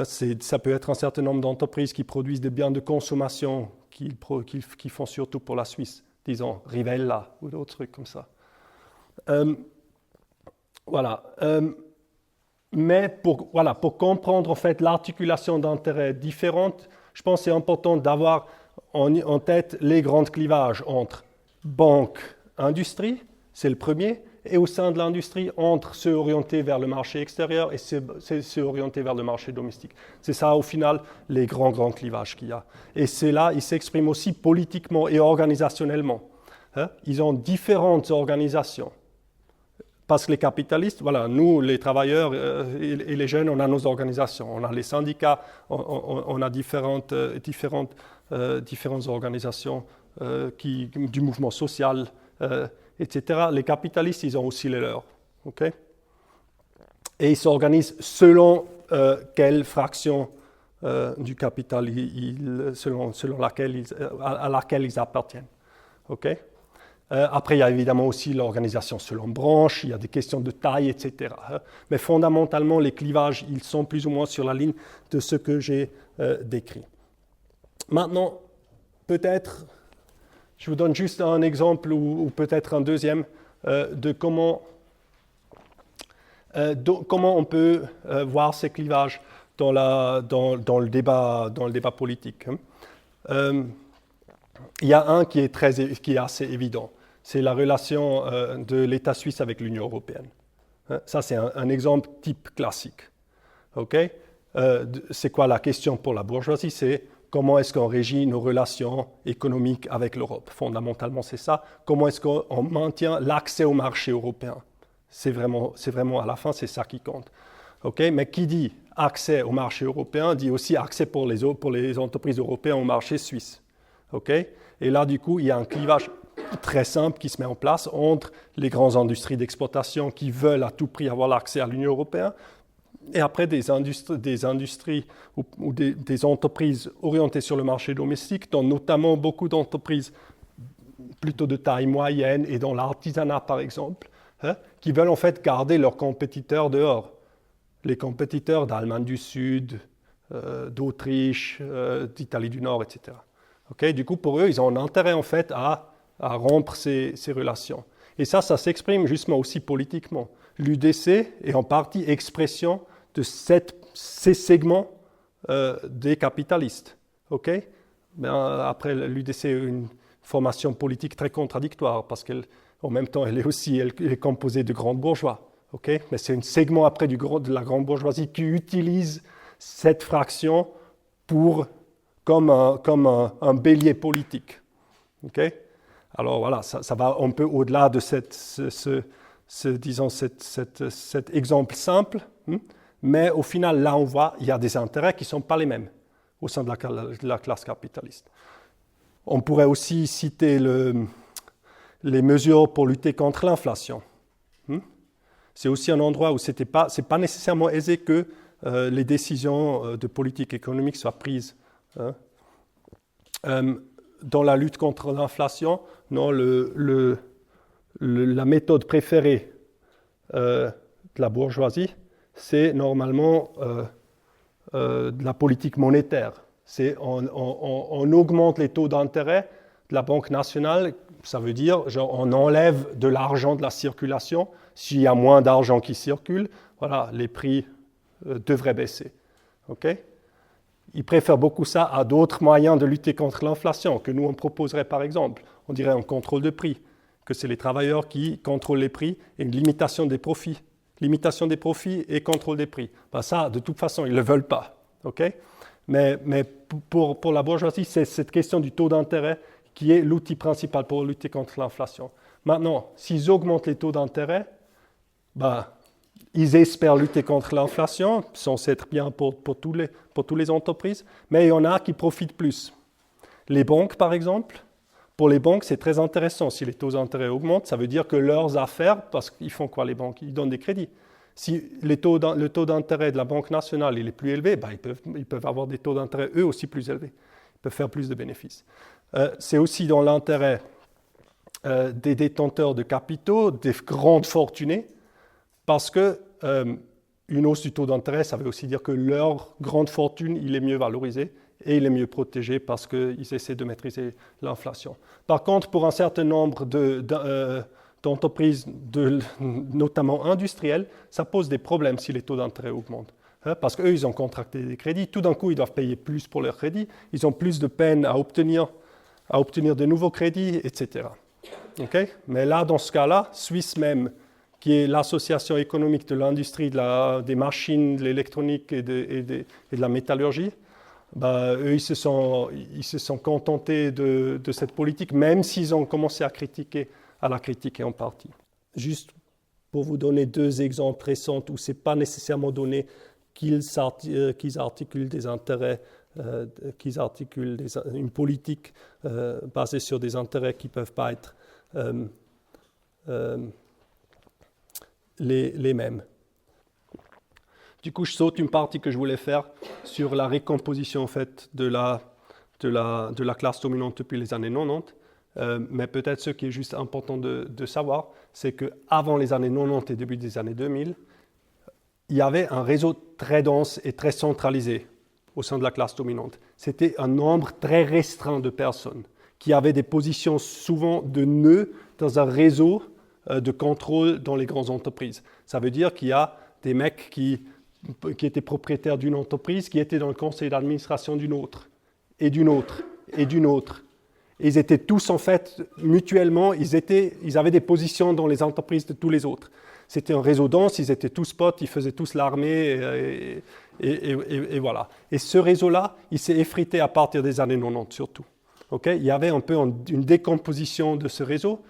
Ça peut être un certain nombre d'entreprises qui produisent des biens de consommation qui font surtout pour la Suisse, disons Rivella ou d'autres trucs comme ça. Voilà. Mais pour comprendre en fait l'articulation d'intérêts différentes, je pense que c'est important d'avoir en tête les grands clivages entre banque, industrie, c'est le premier, et au sein de l'industrie entre ceux orientés vers le marché extérieur et ceux orientés vers le marché domestique. C'est ça, au final, les grands clivages qu'il y a. Et cela, ils s'expriment aussi politiquement et organisationnellement. Ils ont différentes organisations. Parce que les capitalistes, voilà, nous, les travailleurs et les jeunes, on a nos organisations. On a les syndicats, on a différentes organisations du mouvement social, etc. Les capitalistes, ils ont aussi les leurs. Okay? Et ils s'organisent selon quelle fraction du capital, selon à laquelle ils appartiennent. Okay? Après, il y a évidemment aussi l'organisation selon branche, il y a des questions de taille, etc. Mais fondamentalement, les clivages, ils sont plus ou moins sur la ligne de ce que j'ai décrit. Maintenant, peut-être, je vous donne juste un exemple ou peut-être un deuxième de comment on peut voir ces clivages dans le débat politique. Il y a un qui est assez évident. C'est la relation de l'État suisse avec l'Union européenne. Ça, c'est un exemple type classique. Okay? C'est quoi la question pour la bourgeoisie? C'est comment est-ce qu'on régit nos relations économiques avec l'Europe? Fondamentalement, c'est ça. Comment est-ce qu'on maintient l'accès au marché européen? C'est vraiment à la fin, c'est ça qui compte. Okay? Mais qui dit accès au marché européen dit aussi accès pour les entreprises européennes au marché suisse. Okay? Et là, du coup, il y a un clivage très simple qui se met en place entre les grandes industries d'exportation qui veulent à tout prix avoir l'accès à l'Union européenne et après des industries ou des entreprises orientées sur le marché domestique, dont notamment beaucoup d'entreprises plutôt de taille moyenne et dans l'artisanat, par exemple, qui veulent en fait garder leurs compétiteurs dehors. Les compétiteurs d'Allemagne du Sud, d'Autriche, d'Italie du Nord, etc. Okay? Du coup, pour eux, ils ont un intérêt en fait à rompre ces relations. Et ça s'exprime justement aussi politiquement. L'UDC est en partie expression de ces segments des capitalistes. Okay? Après, l'UDC a une formation politique très contradictoire parce qu'en même temps, elle est composée de grands bourgeois. Okay? Mais c'est un segment après de la grande bourgeoisie qui utilise cette fraction comme un bélier politique. Okay? Alors voilà, ça va un peu au-delà de cet exemple simple, mais au final, là, on voit qu'il y a des intérêts qui ne sont pas les mêmes au sein de la classe capitaliste. On pourrait aussi citer les mesures pour lutter contre l'inflation. C'est aussi un endroit où ce n'est pas nécessairement aisé que les décisions de politique économique soient prises. Dans la lutte contre l'inflation, non, la méthode préférée de la bourgeoisie, c'est normalement de la politique monétaire. C'est on augmente les taux d'intérêt de la Banque nationale, ça veut dire on enlève de l'argent de la circulation. S'il y a moins d'argent qui circule, voilà, les prix devraient baisser. Okay? Ils préfèrent beaucoup ça à d'autres moyens de lutter contre l'inflation que nous on proposerait par exemple. On dirait un contrôle de prix, que c'est les travailleurs qui contrôlent les prix et une limitation des profits. Limitation des profits et contrôle des prix. Ça, de toute façon, ils ne le veulent pas. Okay? Mais pour la bourgeoisie, c'est cette question du taux d'intérêt qui est l'outil principal pour lutter contre l'inflation. Maintenant, s'ils augmentent les taux d'intérêt, ils espèrent lutter contre l'inflation, censé être bien pour toutes les entreprises, mais il y en a qui profitent plus. Les banques, par exemple, pour les banques, c'est très intéressant. Si les taux d'intérêt augmentent, ça veut dire que leurs affaires, parce qu'ils font quoi les banques? Ils donnent des crédits. Si le taux d'intérêt de la Banque nationale il est plus élevé, ils peuvent avoir des taux d'intérêt eux aussi plus élevés. Ils peuvent faire plus de bénéfices. C'est aussi dans l'intérêt des détenteurs de capitaux, des grandes fortunés, parce que une hausse du taux d'intérêt, ça veut aussi dire que leur grande fortune, il est mieux valorisé et il est mieux protégé parce qu'ils essaient de maîtriser l'inflation. Par contre, pour un certain nombre d'entreprises, notamment industrielles, ça pose des problèmes si les taux d'intérêt augmentent. Parce qu'eux, ils ont contracté des crédits. Tout d'un coup, ils doivent payer plus pour leurs crédits. Ils ont plus de peine à obtenir de nouveaux crédits, etc. Okay? Mais là, dans ce cas-là, Suisse même, qui est l'association économique de l'industrie des machines, de l'électronique et de la métallurgie, eux, ils se sont contentés de cette politique, même s'ils ont commencé à la critiquer en partie. Juste pour vous donner 2 exemples récents où ce n'est pas nécessairement donné qu'ils articulent des intérêts, une politique basée sur des intérêts qui ne peuvent pas être les mêmes. Du coup, je saute une partie que je voulais faire sur la récomposition en fait, de la classe dominante depuis les années 90. Mais peut-être ce qui est juste important de savoir, c'est qu'avant les années 90 et début des années 2000, il y avait un réseau très dense et très centralisé au sein de la classe dominante. C'était un nombre très restreint de personnes qui avaient des positions souvent de nœuds dans un réseau de contrôle dans les grandes entreprises. Ça veut dire qu'il y a des mecs qui étaient propriétaires d'une entreprise, qui étaient dans le conseil d'administration d'une autre, et d'une autre, et d'une autre. Et ils étaient tous, en fait, mutuellement, ils avaient des positions dans les entreprises de tous les autres. C'était un réseau dense, ils étaient tous potes, ils faisaient tous l'armée, et voilà. Et ce réseau-là, il s'est effrité à partir des années 90, surtout. Okay? Il y avait un peu une décomposition de ce réseau,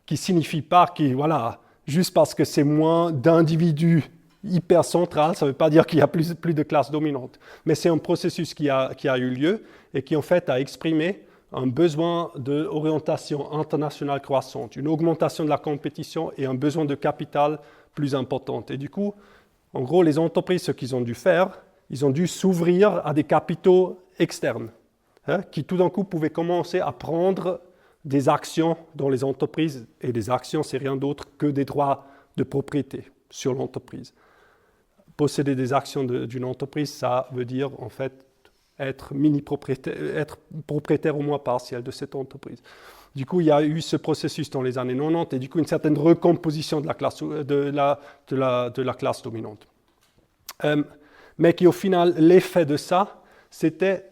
qui ne signifie pas voilà, juste parce que c'est moins d'individus hyper central, ça ne veut pas dire qu'il y a plus de classes dominantes. Mais c'est un processus qui a eu lieu et qui en fait a exprimé un besoin d'orientation internationale croissante, une augmentation de la compétition et un besoin de capital plus important. Et du coup, en gros, les entreprises, ce qu'ils ont dû faire, ils ont dû s'ouvrir à des capitaux externes, qui tout d'un coup pouvaient commencer à prendre des actions dans les entreprises. Et des actions, c'est rien d'autre que des droits de propriété sur l'entreprise. Posséder des actions d'une entreprise, ça veut dire en fait être propriétaire au moins partiel de cette entreprise. Du coup, il y a eu ce processus dans les années 90 et du coup une certaine recomposition de la classe dominante. Mais qui au final, l'effet de ça, c'était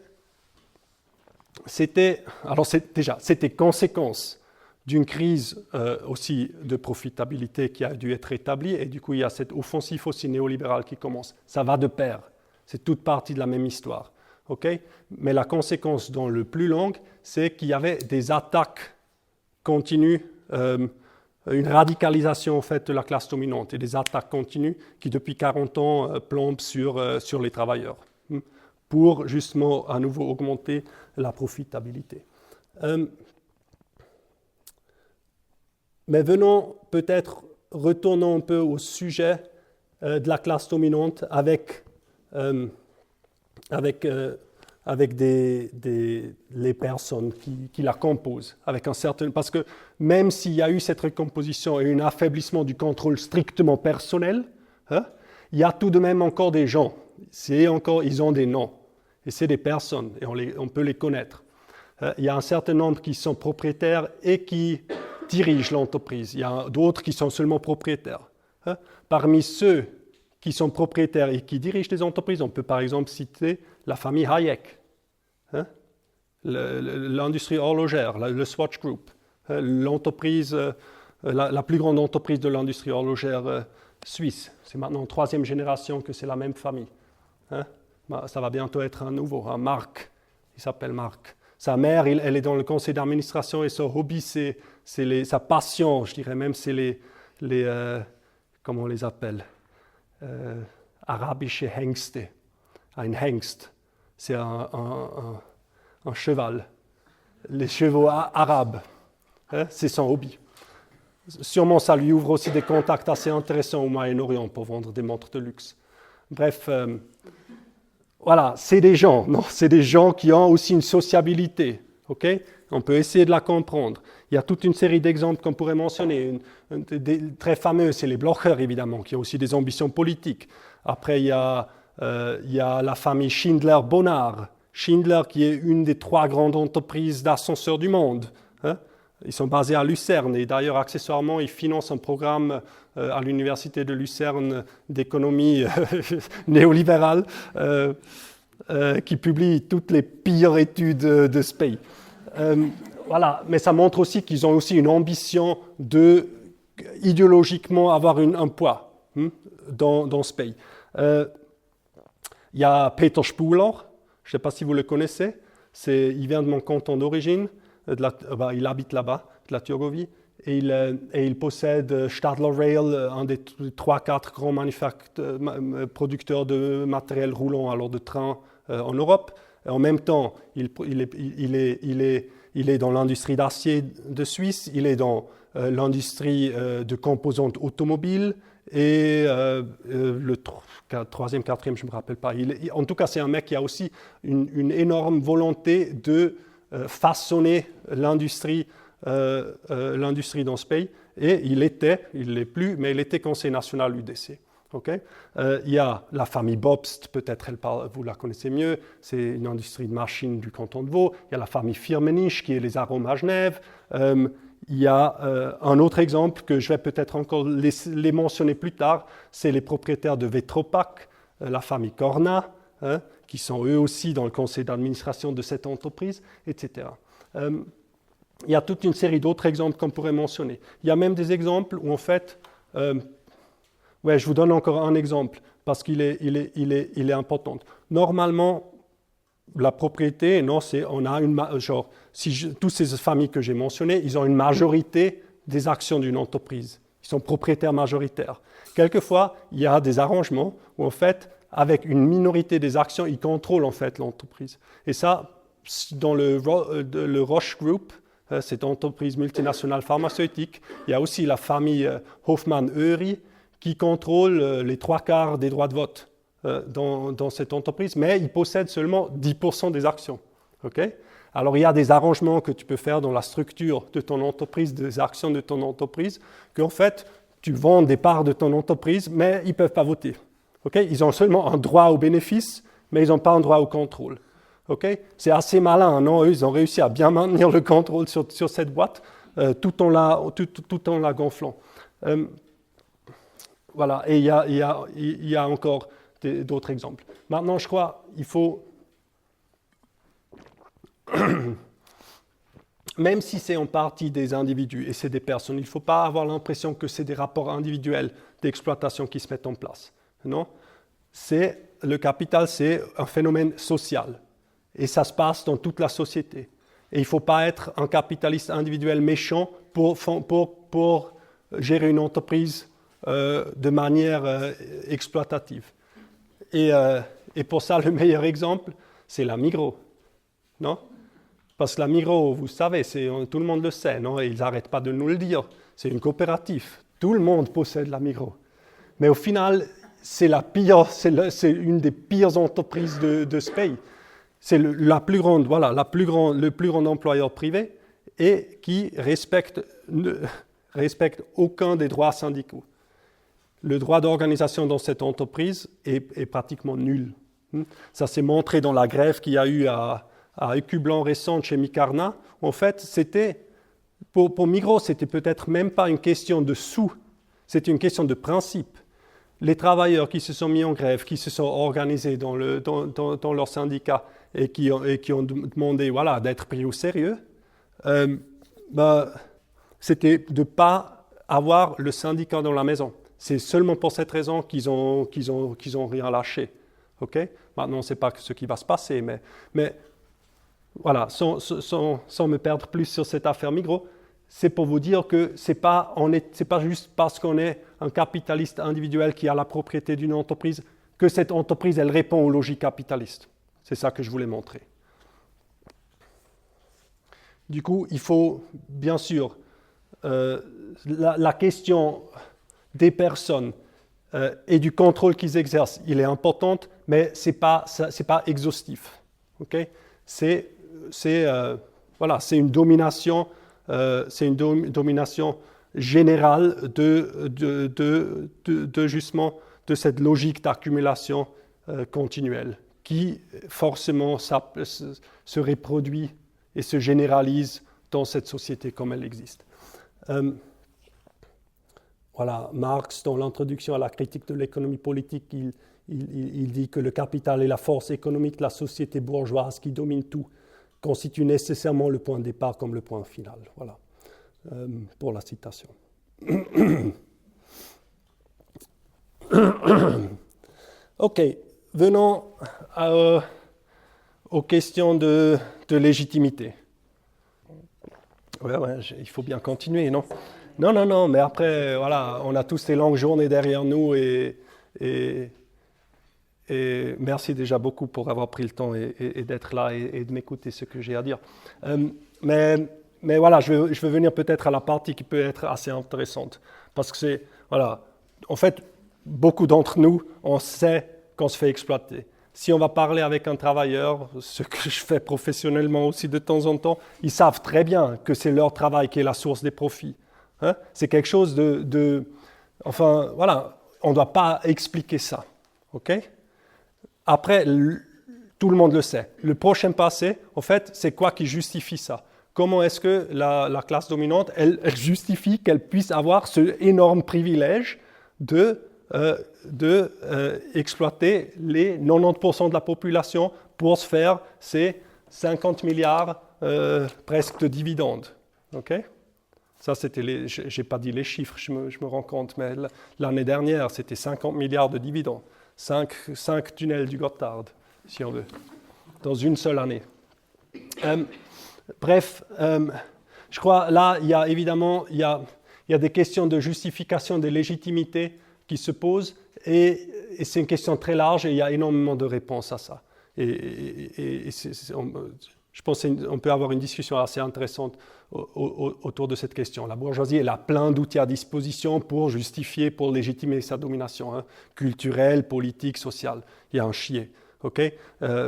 conséquence d'une crise aussi de profitabilité qui a dû être établie, et du coup il y a cette offensive aussi néolibérale qui commence. Ça va de pair, c'est toute partie de la même histoire. Okay? Mais la conséquence dans le plus long, c'est qu'il y avait des attaques continues, une radicalisation en fait, de la classe dominante, et des attaques continues qui depuis 40 ans plombent sur les travailleurs, pour justement à nouveau augmenter la profitabilité. Mais retournons un peu au sujet de la classe dominante avec les personnes qui la composent. Parce que même s'il y a eu cette recomposition et un affaiblissement du contrôle strictement personnel, il y a tout de même encore des gens. Ils ont des noms. Et c'est des personnes, et on peut les connaître. Il y a un certain nombre qui sont propriétaires et qui dirigent l'entreprise. Il y a d'autres qui sont seulement propriétaires. Parmi ceux qui sont propriétaires et qui dirigent les entreprises, on peut par exemple citer la famille Hayek, l'industrie horlogère, le Swatch Group, l'entreprise, la plus grande entreprise de l'industrie horlogère suisse. C'est maintenant en 3e génération que c'est la même famille. Ça va bientôt être un nouveau, un Marc. Il s'appelle Marc. Sa mère, elle est dans le conseil d'administration et son hobby, sa passion, je dirais même, c'est comment on les appelle, arabische Hengste. Un hengst, c'est un cheval. Les chevaux arabes, c'est son hobby. Sûrement, ça lui ouvre aussi des contacts assez intéressants au Moyen-Orient pour vendre des montres de luxe. Bref, voilà, c'est des gens, qui ont aussi une sociabilité, ok? On peut essayer de la comprendre. Il y a toute une série d'exemples qu'on pourrait mentionner. Très fameux, c'est les Blocher, évidemment, qui ont aussi des ambitions politiques. Après, il y a la famille Schindler-Bonnard. Schindler, qui est une des 3 grandes entreprises d'ascenseurs du monde. Ils sont basés à Lucerne et d'ailleurs, accessoirement, ils financent un programme à l'université de Lucerne d'économie néolibérale qui publie toutes les pires études de ce pays. Voilà, mais ça montre aussi qu'ils ont aussi une ambition de idéologiquement avoir un poids dans ce pays. Il y a Peter Spuler, je ne sais pas si vous le connaissez, il vient de mon canton d'origine, il habite là-bas, de la Thurgovie, et il possède Stadler Rail, un des 3-4 grands producteurs de matériel roulant, alors de trains en Europe. Et en même temps, il est dans l'industrie d'acier de Suisse, il est dans l'industrie de composantes automobiles, et le troisième, quatrième, je ne me rappelle pas. En tout cas, c'est un mec qui a aussi une énorme volonté de façonner l'industrie dans ce pays. Et il l'est plus, mais il était conseiller national UDC. Okay? Il y a la famille Bobst, peut-être vous la connaissez mieux, c'est une industrie de machines du canton de Vaud. Il y a la famille Firmenich, qui est les arômes à Genève. Il y a un autre exemple que je vais peut-être encore les mentionner plus tard, c'est les propriétaires de Vetropac, la famille Corna, qui sont eux aussi dans le conseil d'administration de cette entreprise, etc. Il y a toute une série d'autres exemples qu'on pourrait mentionner. Il y a même des exemples où en fait, je vous donne encore un exemple parce qu'il est important. Normalement, la propriété, toutes ces familles que j'ai mentionnées, ils ont une majorité des actions d'une entreprise. Ils sont propriétaires majoritaires. Quelquefois, il y a des arrangements où en fait, avec une minorité des actions, ils contrôlent en fait l'entreprise. Et ça, dans le Roche Group, cette entreprise multinationale pharmaceutique, il y a aussi la famille Hoffmann-Eury qui contrôle les 3/4 des droits de vote dans cette entreprise, mais ils possèdent seulement 10% des actions. Okay? Alors il y a des arrangements que tu peux faire dans la structure de ton entreprise, des actions de ton entreprise, qu'en fait, tu vends des parts de ton entreprise, mais ils ne peuvent pas voter. Okay? Ils ont seulement un droit au bénéfice, mais ils n'ont pas un droit au contrôle. Okay? C'est assez malin, non? Eux, ils ont réussi à bien maintenir le contrôle sur cette boîte tout en la gonflant. Voilà, et il y a encore d'autres exemples. Maintenant, je crois qu'il faut, même si c'est en partie des individus et c'est des personnes, il ne faut pas avoir l'impression que c'est des rapports individuels d'exploitation qui se mettent en place. Non? Le capital, c'est un phénomène social. Et ça se passe dans toute la société. Et il ne faut pas être un capitaliste individuel méchant pour gérer une entreprise de manière exploitative. Et pour ça, le meilleur exemple, c'est la Migros. Non? Parce que la Migros, vous savez, tout le monde le sait, non? Et ils n'arrêtent pas de nous le dire. C'est une coopérative. Tout le monde possède la Migros. Mais au final, c'est une des pires entreprises de ce pays. C'est le plus grand employeur privé et qui ne respecte aucun des droits syndicaux. Le droit d'organisation dans cette entreprise est pratiquement nul. Ça s'est montré dans la grève qu'il y a eu à Écublanc récente chez Micarna. En fait, pour Migros, c'était peut-être même pas une question de sous, c'était une question de principe. Les travailleurs qui se sont mis en grève, qui se sont organisés dans leur syndicat et qui ont demandé d'être pris au sérieux, c'était de ne pas avoir le syndicat dans la maison. C'est seulement pour cette raison qu'ils ont rien lâché. Okay? Maintenant, on ne sait pas ce qui va se passer, mais voilà, sans me perdre plus sur cette affaire Migros, c'est pour vous dire que c'est pas juste parce qu'on est un capitaliste individuel qui a la propriété d'une entreprise que cette entreprise, elle répond aux logiques capitalistes. C'est ça que je voulais montrer. Du coup, il faut, bien sûr, la question des personnes et du contrôle qu'ils exercent, il est importante, mais c'est pas exhaustif. Okay? C'est une domination. C'est une domination générale de justement de cette logique d'accumulation continuelle qui forcément se reproduit et se généralise dans cette société comme elle existe. Marx, dans l'introduction à la critique de l'économie politique, il dit que le capital est la force économique de la société bourgeoise qui domine tout, constitue nécessairement le point de départ comme le point final. Voilà, pour la citation. Ok, venons aux questions de légitimité. Ouais, il faut bien continuer, non? Non, mais après, voilà, on a tous ces longues journées derrière nous et merci déjà beaucoup pour avoir pris le temps et d'être là et de m'écouter ce que j'ai à dire. Mais voilà, je veux venir peut-être à la partie qui peut être assez intéressante. Parce que c'est, voilà, en fait, beaucoup d'entre nous, on sait qu'on se fait exploiter. Si on va parler avec un travailleur, ce que je fais professionnellement aussi de temps en temps, ils savent très bien que c'est leur travail qui est la source des profits. Hein? C'est quelque chose enfin, voilà, on ne doit pas expliquer ça. OK? Après, tout le monde le sait. Le prochain passé, en fait, c'est quoi qui justifie ça? Comment est-ce que la classe dominante, elle justifie qu'elle puisse avoir ce énorme privilège de exploiter les 90% de la population pour se faire ces 50 milliards presque de dividendes. OK? Ça, c'était je n'ai pas dit les chiffres, je me rends compte, mais l'année dernière, c'était 50 milliards de dividendes. 5 tunnels du Gotthard, si on veut, dans une seule année. Bref, je crois là, il y a évidemment il y a des questions de justification de légitimité qui se posent et c'est une question très large et il y a énormément de réponses à ça. Je pense qu'on peut avoir une discussion assez intéressante autour de cette question. La bourgeoisie, elle a plein d'outils à disposition pour justifier, pour légitimer sa domination, hein, culturelle, politique, sociale. Il y a un chier. Okay?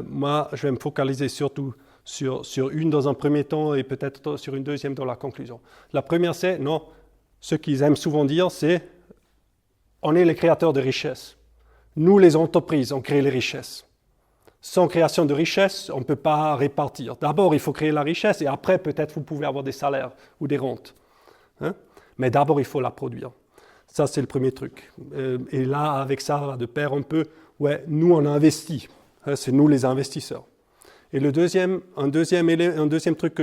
Moi, je vais me focaliser surtout sur une dans un premier temps et peut-être sur une deuxième dans la conclusion. La première, c'est, non, ce qu'ils aiment souvent dire, c'est on est les créateurs de richesses. Nous, les entreprises, on crée les richesses. Sans création de richesse, on ne peut pas répartir. D'abord, il faut créer la richesse et après, peut-être, vous pouvez avoir des salaires ou des rentes. Hein? Mais d'abord, il faut la produire. Ça, c'est le premier truc. Et là, avec ça, va de pair un peu, ouais, nous, on investit. Hein, c'est nous les investisseurs. Et un deuxième truc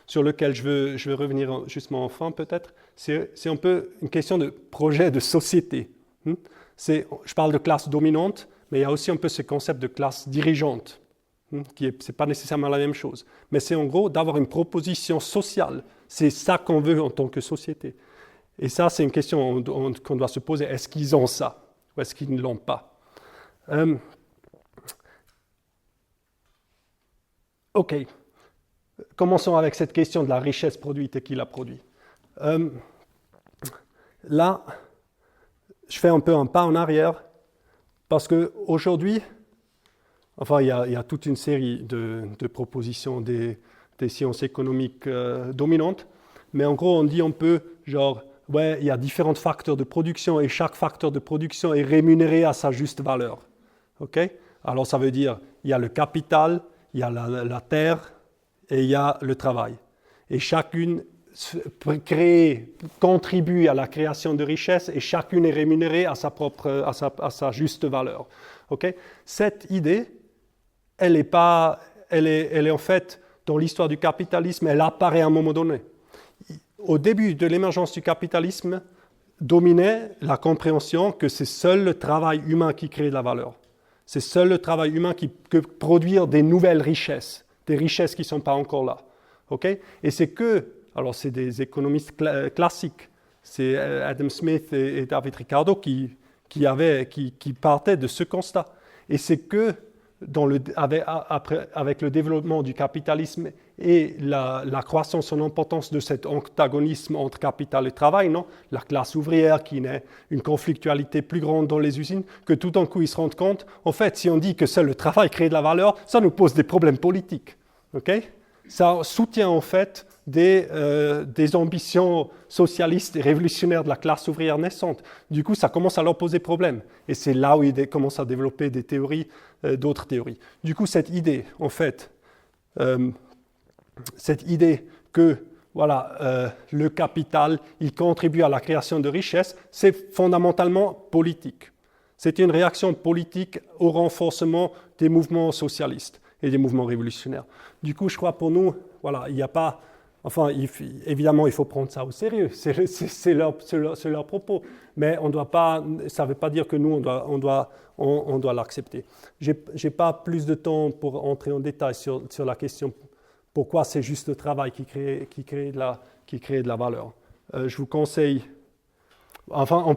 sur lequel je veux revenir justement enfin, peut-être, c'est un peu une question de projet de société. Je parle de classe dominante, mais il y a aussi un peu ce concept de classe dirigeante, qui c'est pas nécessairement la même chose. Mais c'est en gros d'avoir une proposition sociale. C'est ça qu'on veut en tant que société. Et ça, c'est une question qu'on doit se poser. Est-ce qu'ils ont ça ou est-ce qu'ils ne l'ont pas? OK. Commençons avec cette question de la richesse produite et qui la produit. Là, je fais un peu un pas en arrière. Parce qu'aujourd'hui, enfin, il y a toute une série de propositions des sciences économiques dominantes, mais en gros, on dit un peu, genre, ouais, il y a différents facteurs de production et chaque facteur de production est rémunéré à sa juste valeur. OK? Alors, ça veut dire, il y a le capital, il y a la terre et il y a le travail. Et chacune contribue à la création de richesses et chacune est rémunérée à sa juste valeur. Okay? Cette idée, elle est en fait dans l'histoire du capitalisme, elle apparaît à un moment donné. Au début de l'émergence du capitalisme, dominait la compréhension que c'est seul le travail humain qui crée de la valeur. C'est seul le travail humain qui peut produire des nouvelles richesses, des richesses qui ne sont pas encore là. Okay? Et c'est alors c'est des économistes classiques, c'est Adam Smith et David Ricardo qui partaient de ce constat. Et c'est que avec le développement du capitalisme et la croissance en importance de cet antagonisme entre capital et travail, non, la classe ouvrière qui naît, une conflictualité plus grande dans les usines, que tout d'un coup ils se rendent compte, en fait, si on dit que seul le travail crée de la valeur, ça nous pose des problèmes politiques. Okay? Ça soutient en fait des ambitions socialistes et révolutionnaires de la classe ouvrière naissante. Du coup, ça commence à leur poser problème. Et c'est là où ils commencent à développer des théories, d'autres théories. Du coup, cette idée, en fait, que voilà, le capital, il contribue à la création de richesses, c'est fondamentalement politique. C'est une réaction politique au renforcement des mouvements socialistes et des mouvements révolutionnaires. Du coup, je crois pour nous, voilà, il n'y a pas... Enfin, évidemment, il faut prendre ça au sérieux, c'est leur propos. Mais on doit pas, ça ne veut pas dire que nous, on doit l'accepter. Je n'ai pas plus de temps pour entrer en détail sur la question pourquoi c'est juste le travail qui crée de la valeur. Je vous conseille, enfin,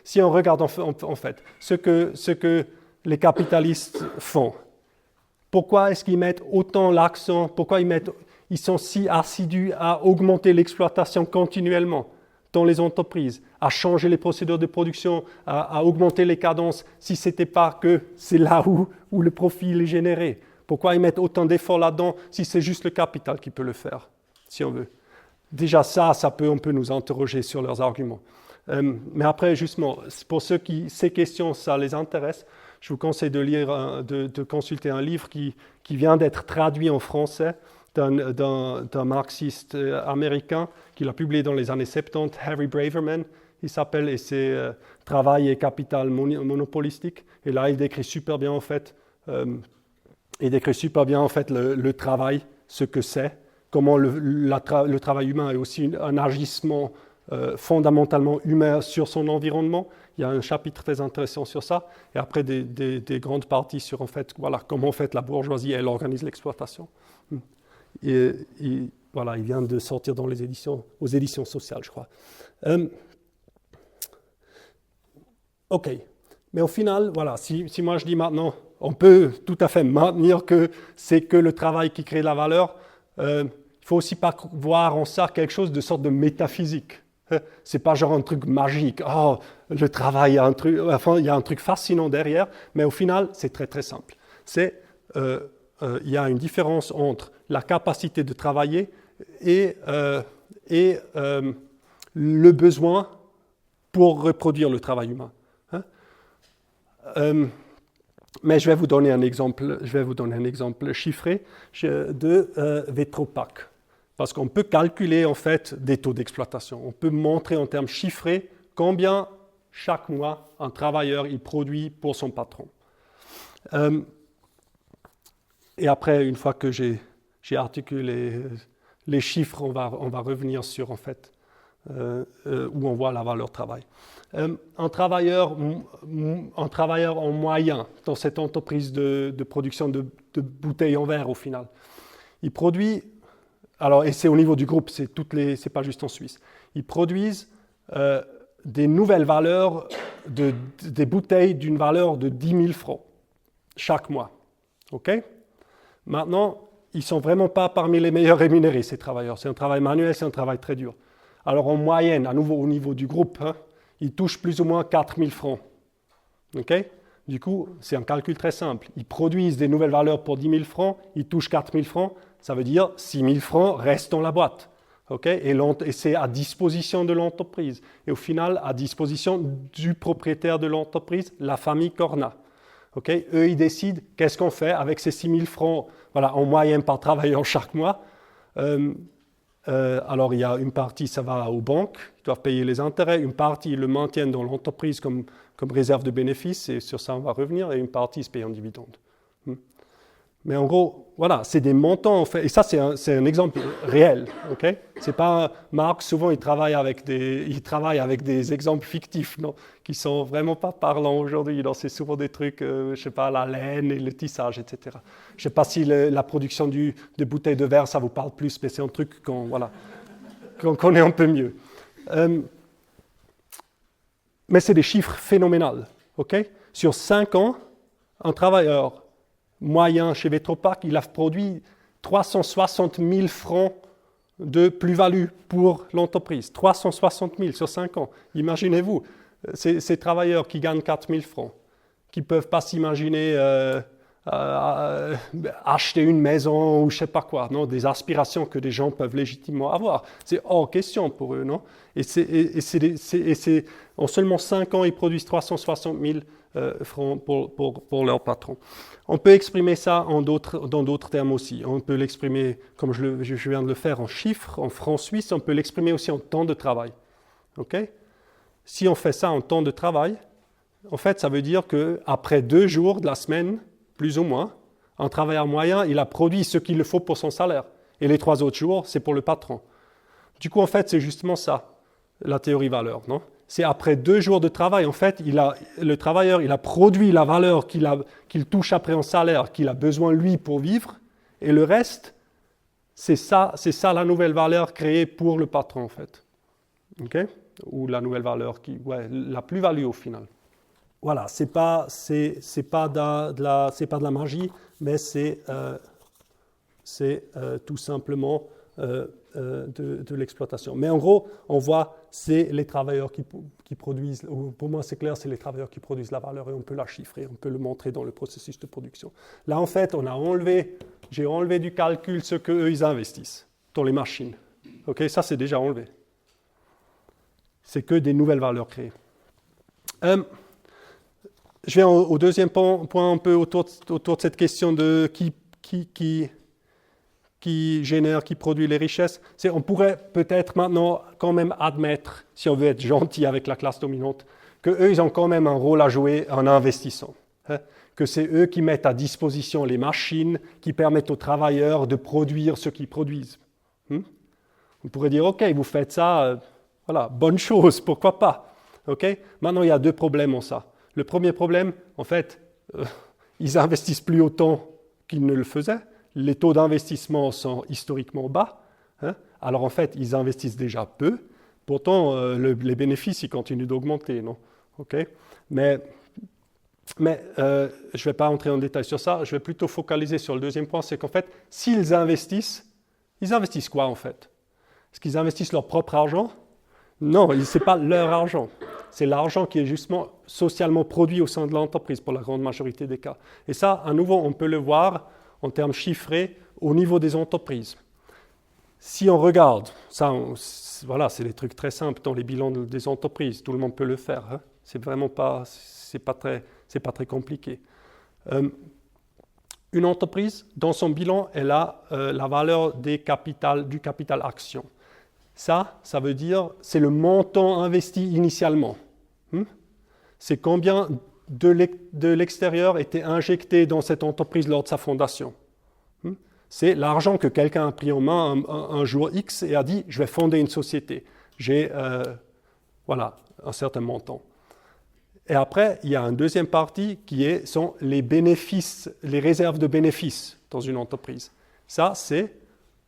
si on regarde en fait ce que les capitalistes font, pourquoi est-ce qu'ils mettent autant l'accent, pourquoi ils sont si assidus à augmenter l'exploitation continuellement dans les entreprises, à changer les procédures de production, à augmenter les cadences, si ce n'était pas que c'est là où le profit est généré. Pourquoi ils mettent autant d'efforts là-dedans si c'est juste le capital qui peut le faire, si on veut. Déjà on peut nous interroger sur leurs arguments. Mais après, justement, pour ceux qui, ces questions, ça les intéresse, je vous conseille de consulter un livre qui vient d'être traduit en français d'un marxiste américain qu'il a publié dans les années 70, Harry Braverman, il s'appelle, et c'est Travail et capital monopolistique. Et là, il décrit super bien en fait, le travail, ce que c'est, comment le travail humain est aussi un agissement fondamentalement humain sur son environnement. Il y a un chapitre très intéressant sur ça, et après des grandes parties sur en fait, voilà, comment en fait la bourgeoisie elle organise l'exploitation. Et voilà, il vient de sortir dans aux éditions sociales, je crois. Ok, mais au final, voilà, si moi je dis maintenant, on peut tout à fait maintenir que c'est que le travail qui crée de la valeur, il ne faut aussi pas voir en ça quelque chose de sorte de métaphysique. C'est pas genre un truc magique, oh, le travail, il y a un truc fascinant derrière, mais au final, c'est très très simple. Il y a une différence entre la capacité de travailler et le besoin pour reproduire le travail humain. Mais je vais vous donner un exemple chiffré de Vetropac. Parce qu'on peut calculer en fait des taux d'exploitation. On peut montrer en termes chiffrés combien chaque mois un travailleur il produit pour son patron. Et après, une fois que j'ai articulé les chiffres, on va revenir sur en fait où on voit la valeur travail. Un travailleur en moyen dans cette entreprise de production de bouteilles en verre au final, il produit, alors et c'est au niveau du groupe, c'est pas juste en Suisse, ils produisent des nouvelles valeurs, des bouteilles d'une valeur de 10 000 francs chaque mois. Ok ? Maintenant, ils ne sont vraiment pas parmi les meilleurs rémunérés, ces travailleurs. C'est un travail manuel, c'est un travail très dur. Alors en moyenne, à nouveau au niveau du groupe, ils touchent plus ou moins 4 000 francs. Okay? Du coup, c'est un calcul très simple. Ils produisent des nouvelles valeurs pour 10 000 francs, ils touchent 4 000 francs, ça veut dire 6 000 francs restent dans la boîte. Okay? Et c'est à disposition de l'entreprise. Et au final, à disposition du propriétaire de l'entreprise, la famille Corna. Okay? Eux, ils décident qu'est-ce qu'on fait avec ces 6 000 francs voilà, en moyenne par travailleur chaque mois. Alors, il y a une partie, ça va aux banques, ils doivent payer les intérêts. Une partie, ils le maintiennent dans l'entreprise comme réserve de bénéfices, et sur ça, on va revenir. Et une partie, ils se payent en dividendes. Mais en gros, voilà, c'est des montants, en fait. Et ça, c'est un exemple réel. Okay? C'est pas Marx, souvent, il travaille avec des exemples fictifs, non, qui sont vraiment pas parlants aujourd'hui. C'est souvent des trucs, je sais pas, la laine et le tissage, etc. Je sais pas si la production de bouteilles de verre, ça vous parle plus, mais c'est un truc qu'on connaît un peu mieux. Mais c'est des chiffres phénoménaux. Okay? Sur 5 ans, un travailleur moyen chez Vetropac, il a produit 360 000 francs de plus-value pour l'entreprise. 360 000 sur 5 ans. Imaginez-vous, ces travailleurs qui gagnent 4 000 francs, qui ne peuvent pas s'imaginer acheter une maison ou je ne sais pas quoi, non, des aspirations que des gens peuvent légitimement avoir. C'est hors question pour eux, non ? Et en seulement 5 ans, ils produisent 360 000 francs pour leur patron. On peut exprimer ça dans d'autres termes aussi. On peut l'exprimer, comme je viens de le faire, en chiffres, en francs suisses. On peut l'exprimer aussi en temps de travail. Okay? Si on fait ça en temps de travail, en fait, ça veut dire qu'après 2 jours de la semaine, plus ou moins, un travailleur moyen, il a produit ce qu'il faut pour son salaire. Et les 3 autres jours, c'est pour le patron. Du coup, en fait, c'est justement ça, la théorie valeur, non? C'est après 2 jours de travail, en fait, le travailleur, il a produit la valeur qu'il touche après en salaire, qu'il a besoin, lui, pour vivre. Et le reste, c'est ça la nouvelle valeur créée pour le patron, en fait. OK? Ou la nouvelle valeur, la plus-value au final. Voilà, c'est pas de la magie, mais c'est tout simplement de l'exploitation. Mais en gros, on voit, c'est les travailleurs qui produisent, pour moi c'est clair, c'est les travailleurs qui produisent la valeur et on peut la chiffrer, on peut le montrer dans le processus de production. Là, en fait, j'ai enlevé du calcul ce qu'eux, ils investissent dans les machines. OK, ça, c'est déjà enlevé. C'est que des nouvelles valeurs créées. Je viens au deuxième point un peu autour de cette question de qui génère, qui produit les richesses. On pourrait peut-être maintenant quand même admettre, si on veut être gentil avec la classe dominante, qu'eux, ils ont quand même un rôle à jouer en investissant. Hein, que c'est eux qui mettent à disposition les machines qui permettent aux travailleurs de produire ce qu'ils produisent. On pourrait dire, OK, vous faites ça, voilà, bonne chose, pourquoi pas. OK? Maintenant, il y a 2 problèmes en ça. Le premier problème, en fait, ils investissent plus autant qu'ils ne le faisaient. Les taux d'investissement sont historiquement bas. Hein? Alors, en fait, ils investissent déjà peu. Pourtant, les bénéfices, ils continuent d'augmenter, non? OK? Mais je ne vais pas entrer en détail sur ça. Je vais plutôt focaliser sur le deuxième point, c'est qu'en fait, s'ils investissent, ils investissent quoi, en fait? Est-ce qu'ils investissent leur propre argent? Non, ce n'est pas leur argent. C'est l'argent qui est justement socialement produit au sein de l'entreprise pour la grande majorité des cas. Et ça, à nouveau, on peut le voir en termes chiffrés au niveau des entreprises. Si on regarde, ça, voilà, c'est des trucs très simples dans les bilans des entreprises. Tout le monde peut le faire. Hein. C'est vraiment pas très compliqué. Une entreprise, dans son bilan, elle a la valeur du capital action. Ça veut dire, c'est le montant investi initialement. C'est combien de l'extérieur était injecté dans cette entreprise lors de sa fondation. C'est l'argent que quelqu'un a pris en main un jour X et a dit, je vais fonder une société. J'ai un certain montant. Et après, il y a une deuxième partie qui sont les bénéfices, les réserves de bénéfices dans une entreprise. Ça, c'est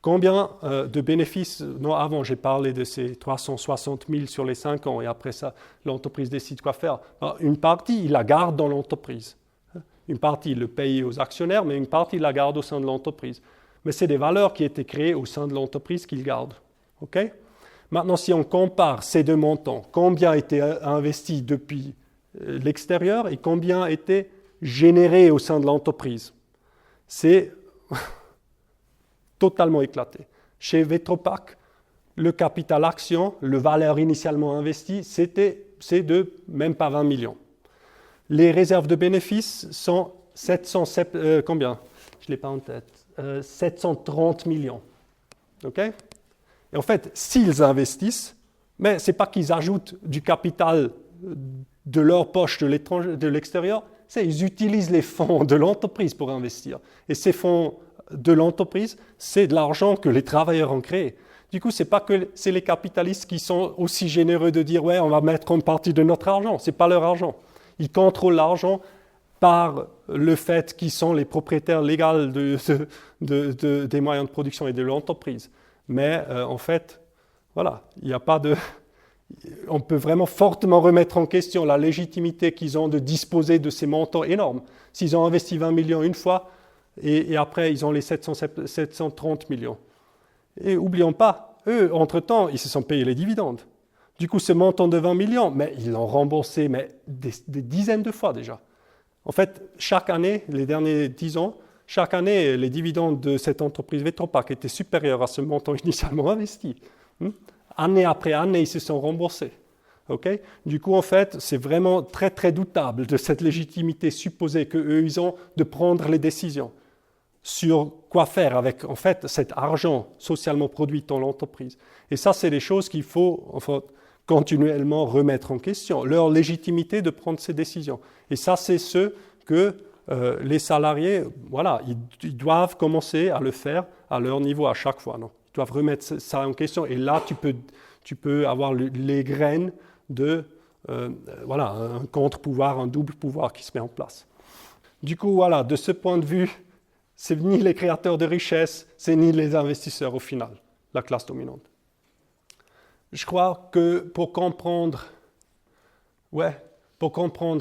combien de bénéfices. Non, avant, j'ai parlé de ces 360 000 sur les 5 ans et après ça, l'entreprise décide quoi faire. Alors, une partie, il la garde dans l'entreprise. Une partie, il le paye aux actionnaires, mais une partie, il la garde au sein de l'entreprise. Mais c'est des valeurs qui étaient créées au sein de l'entreprise qu'il garde. Okay? Maintenant, si on compare ces 2 montants, combien a été investi depuis l'extérieur et combien a été généré au sein de l'entreprise, c'est totalement éclaté. Chez Vetropack, le capital action, le valeur initialement investie, c'est de même pas 20 millions. Les réserves de bénéfices sont 730 millions. Okay? Et en fait, s'ils investissent, mais ce n'est pas qu'ils ajoutent du capital de leur poche de l'extérieur, c'est qu'ils utilisent les fonds de l'entreprise pour investir. Et ces fonds de l'entreprise, c'est de l'argent que les travailleurs ont créé. Du coup, ce n'est pas que c'est les capitalistes qui sont aussi généreux de dire « ouais, on va mettre une partie de notre argent ». Ce n'est pas leur argent. Ils contrôlent l'argent par le fait qu'ils sont les propriétaires légaux des moyens de production et de l'entreprise. Mais en fait, voilà, il n'y a pas de... On peut vraiment fortement remettre en question la légitimité qu'ils ont de disposer de ces montants énormes. S'ils ont investi 20 millions une fois, et après ils ont les 730 millions. Et n'oublions pas, eux, entre-temps, ils se sont payés les dividendes. Du coup, ce montant de 20 millions, mais ils l'ont remboursé des dizaines de fois déjà. En fait, chaque année, les derniers 10 ans, chaque année, les dividendes de cette entreprise Vetropack étaient supérieurs à ce montant initialement investi. Année après année, ils se sont remboursés. Okay? Du coup, en fait, c'est vraiment très, très doutable de cette légitimité supposée qu'eux, ils ont de prendre les décisions sur quoi faire avec, en fait, cet argent socialement produit dans l'entreprise. Et ça, c'est des choses qu'il faut continuellement remettre en question, leur légitimité de prendre ces décisions. Et ça, c'est ce que les salariés, voilà, ils doivent commencer à le faire à leur niveau à chaque fois. Non? Ils doivent remettre ça en question. Et là, tu peux avoir les graines de voilà, un contre-pouvoir, un double pouvoir qui se met en place. Du coup, voilà, de ce point de vue, c'est ni les créateurs de richesse, c'est ni les investisseurs au final, la classe dominante. Je crois que pour comprendre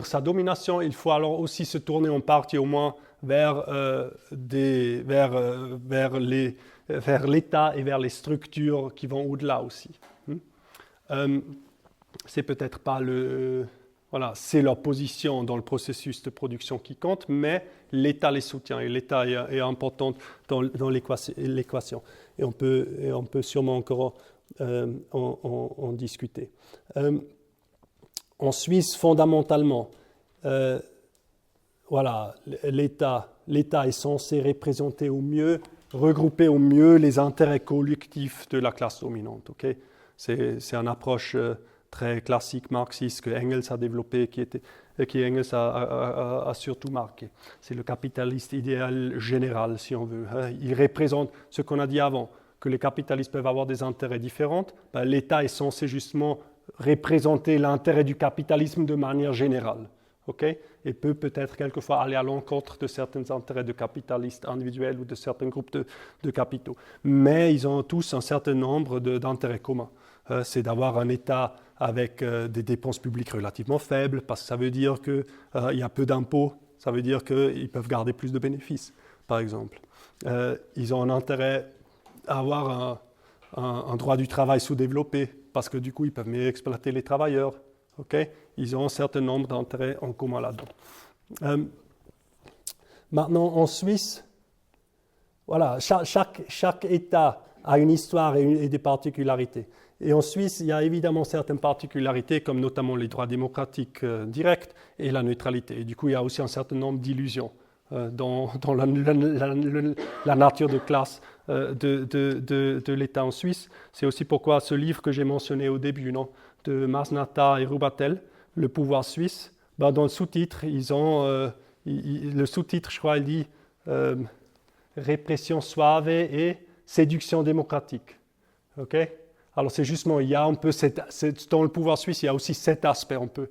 sa domination, il faut alors aussi se tourner en partie au moins vers l'État et vers les structures qui vont au-delà aussi. C'est peut-être pas c'est leur position dans le processus de production qui compte, mais l'État les soutient et l'État est important dans l'équation. Et on peut sûrement encore en discuter. En Suisse, fondamentalement, l'État est censé représenter au mieux, regrouper au mieux les intérêts collectifs de la classe dominante. Okay? C'est une approche très classique marxiste que Engels a développée, qui Engels a surtout marqué. C'est le capitaliste idéal général, si on veut. Il représente ce qu'on a dit avant, que les capitalistes peuvent avoir des intérêts différents. L'État est censé justement représenter l'intérêt du capitalisme de manière générale. Okay? Et peut peut-être quelquefois aller à l'encontre de certains intérêts de capitalistes individuels ou de certains groupes de capitaux. Mais ils ont tous un certain nombre d'intérêts communs. C'est d'avoir un État avec des dépenses publiques relativement faibles, parce que ça veut dire qu'il y a peu d'impôts, ça veut dire qu'ils peuvent garder plus de bénéfices, par exemple. Ils ont un intérêt à avoir un droit du travail sous-développé, parce que du coup, ils peuvent mieux exploiter les travailleurs. Okay? Ils ont un certain nombre d'intérêts en commun là-dedans. Maintenant, en Suisse, voilà, chaque État a une histoire et des particularités. Et en Suisse, il y a évidemment certaines particularités, comme notamment les droits démocratiques directs et la neutralité. Et du coup, il y a aussi un certain nombre d'illusions dans la nature de classe de l'État en Suisse. C'est aussi pourquoi ce livre que j'ai mentionné au début, de Masnada et Rubatel, Le pouvoir suisse, dans le sous-titre, le sous-titre, je crois, il dit répression suave et séduction démocratique. Okay? Alors c'est justement, il y a un peu dans le pouvoir suisse, il y a aussi cet aspect un peu,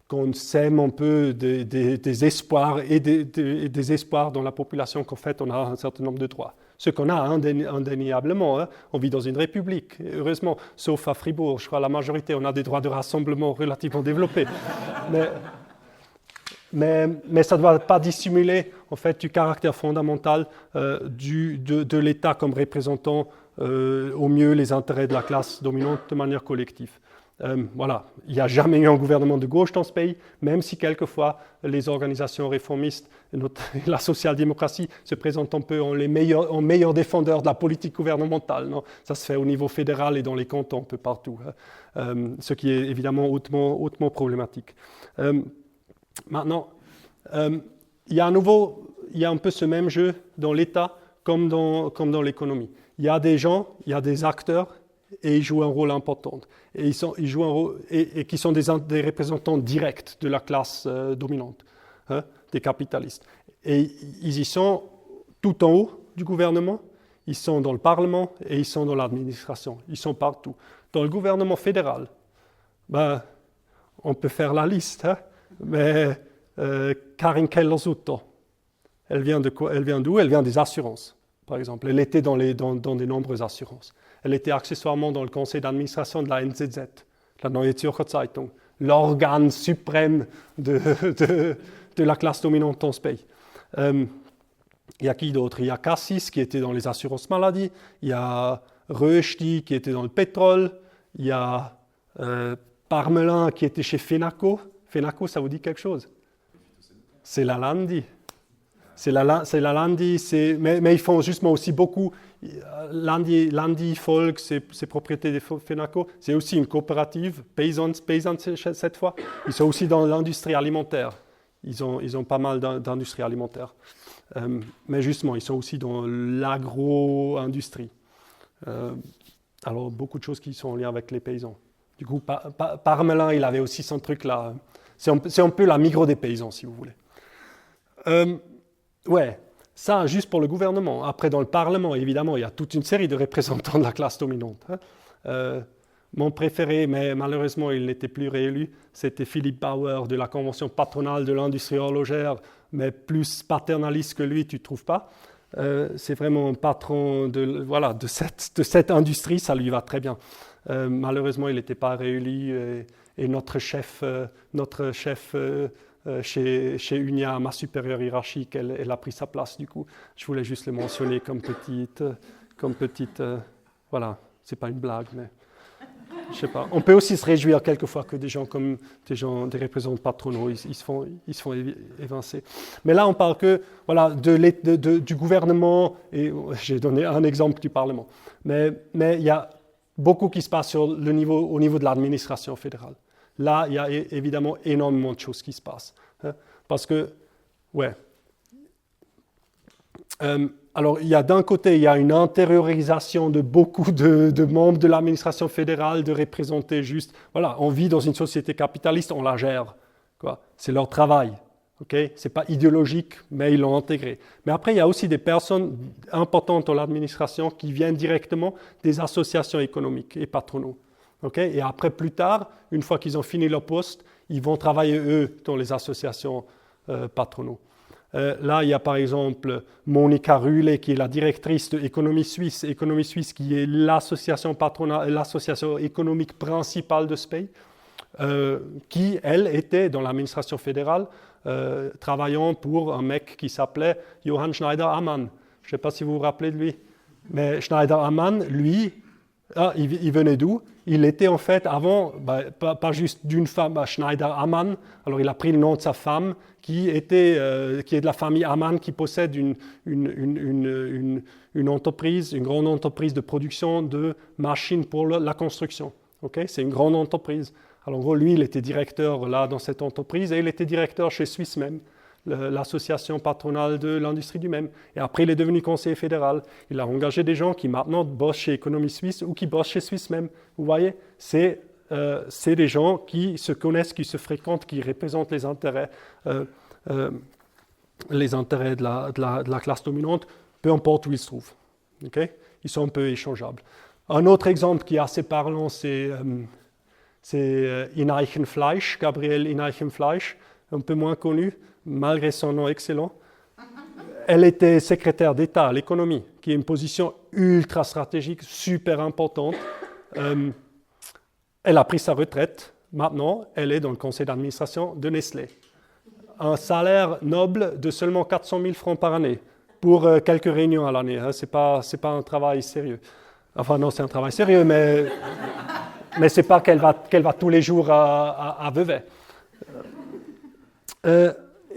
qu'on sème un peu des espoirs et des espoirs dans la population qu'en fait on a un certain nombre de droits. Ce qu'on a indéniablement, on vit dans une république, heureusement, sauf à Fribourg, je crois la majorité, on a des droits de rassemblement relativement développés. Mais ça ne doit pas dissimuler en fait du caractère fondamental de l'État comme représentant au mieux les intérêts de la classe dominante de manière collective. Voilà, il n'y a jamais eu un gouvernement de gauche dans ce pays, même si quelquefois les organisations réformistes, la social-démocratie, se présentent un peu en meilleurs défendeurs de la politique gouvernementale. Non, ça se fait au niveau fédéral et dans les cantons, un peu partout, ce qui est évidemment hautement problématique. Maintenant, il y a un peu ce même jeu dans l'État comme dans l'économie. Il y a des gens, il y a des acteurs, et ils jouent un rôle important. Et ils jouent un rôle, et qui sont des représentants directs de la classe dominante, des capitalistes. Et ils y sont tout en haut du gouvernement, ils sont dans le Parlement et ils sont dans l'administration. Ils sont partout. Dans le gouvernement fédéral, on peut faire la liste, mais Karin Keller-Sutter, elle vient d'où? Elle vient des assurances, par exemple. Elle était dans de nombreuses assurances. Elle était accessoirement dans le conseil d'administration de la NZZ, la Neue Zürcher Zeitung, l'organe suprême de la classe dominante dans ce pays. Il y a qui d'autre? Il y a Cassis qui était dans les assurances maladie, il y a Rösti qui était dans le pétrole, il y a Parmelin qui était chez Fenaco. Fenaco, ça vous dit quelque chose? C'est la Landi. C'est la Landi, mais ils font justement aussi beaucoup. Landi Folk, c'est propriété des Fenaco, c'est aussi une coopérative paysanne cette fois. Ils sont aussi dans l'industrie alimentaire. Ils ont pas mal d'industrie alimentaire. Mais justement, ils sont aussi dans l'agro-industrie. Alors, beaucoup de choses qui sont en lien avec les paysans. Du coup, Parmelin, il avait aussi son truc là. C'est un peu la Migros des paysans, si vous voulez. Ouais, ça juste pour le gouvernement. Après, dans le Parlement, évidemment, il y a toute une série de représentants de la classe dominante. Mon préféré, mais malheureusement, il n'était plus réélu, c'était Philippe Bauer de la Convention patronale de l'industrie horlogère, mais plus paternaliste que lui, tu ne trouves pas. C'est vraiment un patron de cette industrie, ça lui va très bien. Malheureusement, il n'était pas réélu et notre chef chez Unia, ma supérieure hiérarchique, elle a pris sa place du coup. Je voulais juste le mentionner comme petite voilà, c'est pas une blague, mais je sais pas. On peut aussi se réjouir quelquefois que des gens comme des représentants patronaux, ils se font évincer. Mais là, on parle que voilà, du gouvernement, et j'ai donné un exemple du Parlement. Mais il y a beaucoup qui se passe au niveau de l'administration fédérale. Là, il y a évidemment énormément de choses qui se passent. Parce que, ouais. Alors, d'un côté, il y a une intériorisation de beaucoup de membres de l'administration fédérale de représenter juste, voilà, on vit dans une société capitaliste, on la gère, quoi. C'est leur travail, ok? C'est pas idéologique, mais ils l'ont intégré. Mais après, il y a aussi des personnes importantes dans l'administration qui viennent directement des associations économiques et patronaux, ok? Et après, plus tard, une fois qu'ils ont fini leur poste, ils vont travailler, eux, dans les associations patronaux. Là, il y a par exemple Monica Rühle, qui est la directrice de Économie Suisse. Économie Suisse, qui est l'association patronale, l'association économique principale de ce pays, qui, elle, était dans l'administration fédérale, travaillant pour un mec qui s'appelait Johann Schneider-Ammann. Je ne sais pas si vous vous rappelez de lui. Mais Schneider-Ammann, lui, il venait d'où? Il était en fait avant, pas juste d'une femme, Schneider-Ammann. Alors il a pris le nom de sa femme, qui est de la famille Ammann, qui possède une entreprise, une grande entreprise de production de machines pour la construction. Okay? C'est une grande entreprise. Alors en gros, lui, il était directeur là dans cette entreprise et il était directeur chez Suisse même, l'association patronale de l'industrie du même. Et après, il est devenu conseiller fédéral. Il a engagé des gens qui maintenant bossent chez Économie Suisse ou qui bossent chez Suisse même. Vous voyez, c'est des gens qui se connaissent, qui se fréquentent, qui représentent les intérêts de la classe dominante, peu importe où ils se trouvent. Okay? Ils sont un peu échangeables. Un autre exemple qui est assez parlant, c'est Ineichen-Fleisch, Gabriele Ineichen-Fleisch, un peu moins connue, malgré son nom excellent. Elle était secrétaire d'État à l'économie, qui est une position ultra stratégique, super importante. Elle a pris sa retraite. Maintenant, elle est dans le conseil d'administration de Nestlé. Un salaire noble de seulement 400 000 francs par année pour quelques réunions à l'année. Hein. Ce n'est pas un travail sérieux. Enfin, non, c'est un travail sérieux, mais ce n'est pas qu'elle va tous les jours à Vevey.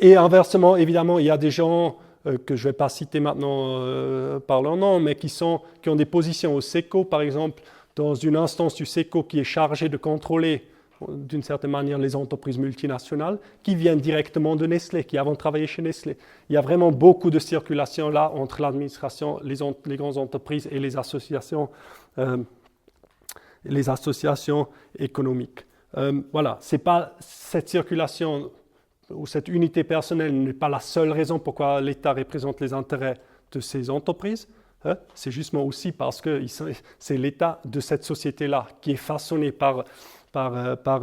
Et inversement, évidemment, il y a des gens que je ne vais pas citer maintenant par leur nom, mais qui ont des positions au SECO, par exemple, dans une instance du SECO qui est chargée de contrôler, d'une certaine manière, les entreprises multinationales, qui viennent directement de Nestlé, qui avant travaillé chez Nestlé. Il y a vraiment beaucoup de circulation là entre l'administration, les grandes entreprises et les associations économiques. Voilà, c'est pas cette circulation ou cette unité personnelle n'est pas la seule raison pourquoi l'État représente les intérêts de ces entreprises. C'est justement aussi parce que c'est l'État de cette société-là qui est façonné par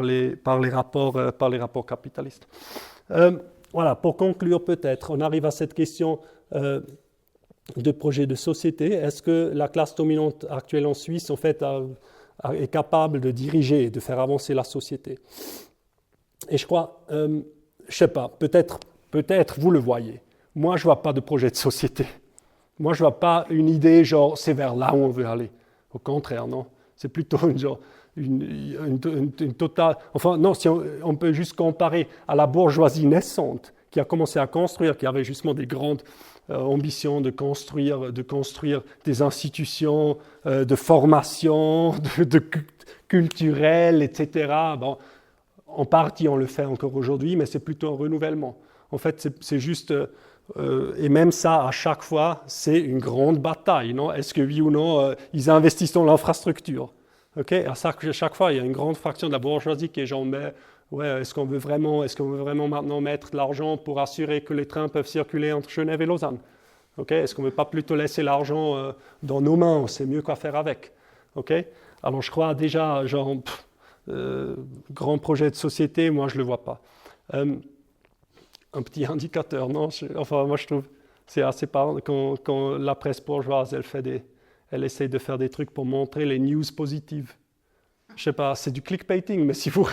les rapports capitalistes. Voilà, pour conclure peut-être, on arrive à cette question de projet de société. Est-ce que la classe dominante actuelle en Suisse, en fait, est capable de diriger, de faire avancer la société? Et je crois, je ne sais pas, peut-être vous le voyez. Moi, je ne vois pas de projet de société. Moi, je ne vois pas une idée genre c'est vers là où on veut aller. Au contraire, non. C'est plutôt une totale... Enfin, non, si on peut juste comparer à la bourgeoisie naissante qui a commencé à construire, qui avait justement des grandes ambitions de construire des institutions de formation, de culturelles, etc. Bon, en partie, on le fait encore aujourd'hui, mais c'est plutôt un renouvellement. En fait, c'est juste... et même ça, à chaque fois, c'est une grande bataille, non? Est-ce que oui ou non, ils investissent dans l'infrastructure? Okay? À chaque fois, il y a une grande fraction de la bourgeoisie qui est genre, mais Ouais, est-ce qu'on veut vraiment maintenant mettre de l'argent pour assurer que les trains peuvent circuler entre Genève et Lausanne? Okay? Est-ce qu'on ne veut pas plutôt laisser l'argent dans nos mains? On sait mieux quoi faire avec. Okay? Alors je crois déjà, grand projet de société, moi je ne le vois pas. Un petit indicateur, non? Moi je trouve c'est assez parlant quand la presse bourgeoise, elle essaye de faire des trucs pour montrer les news positives. Je sais pas, c'est du clickbaiting, mais si vous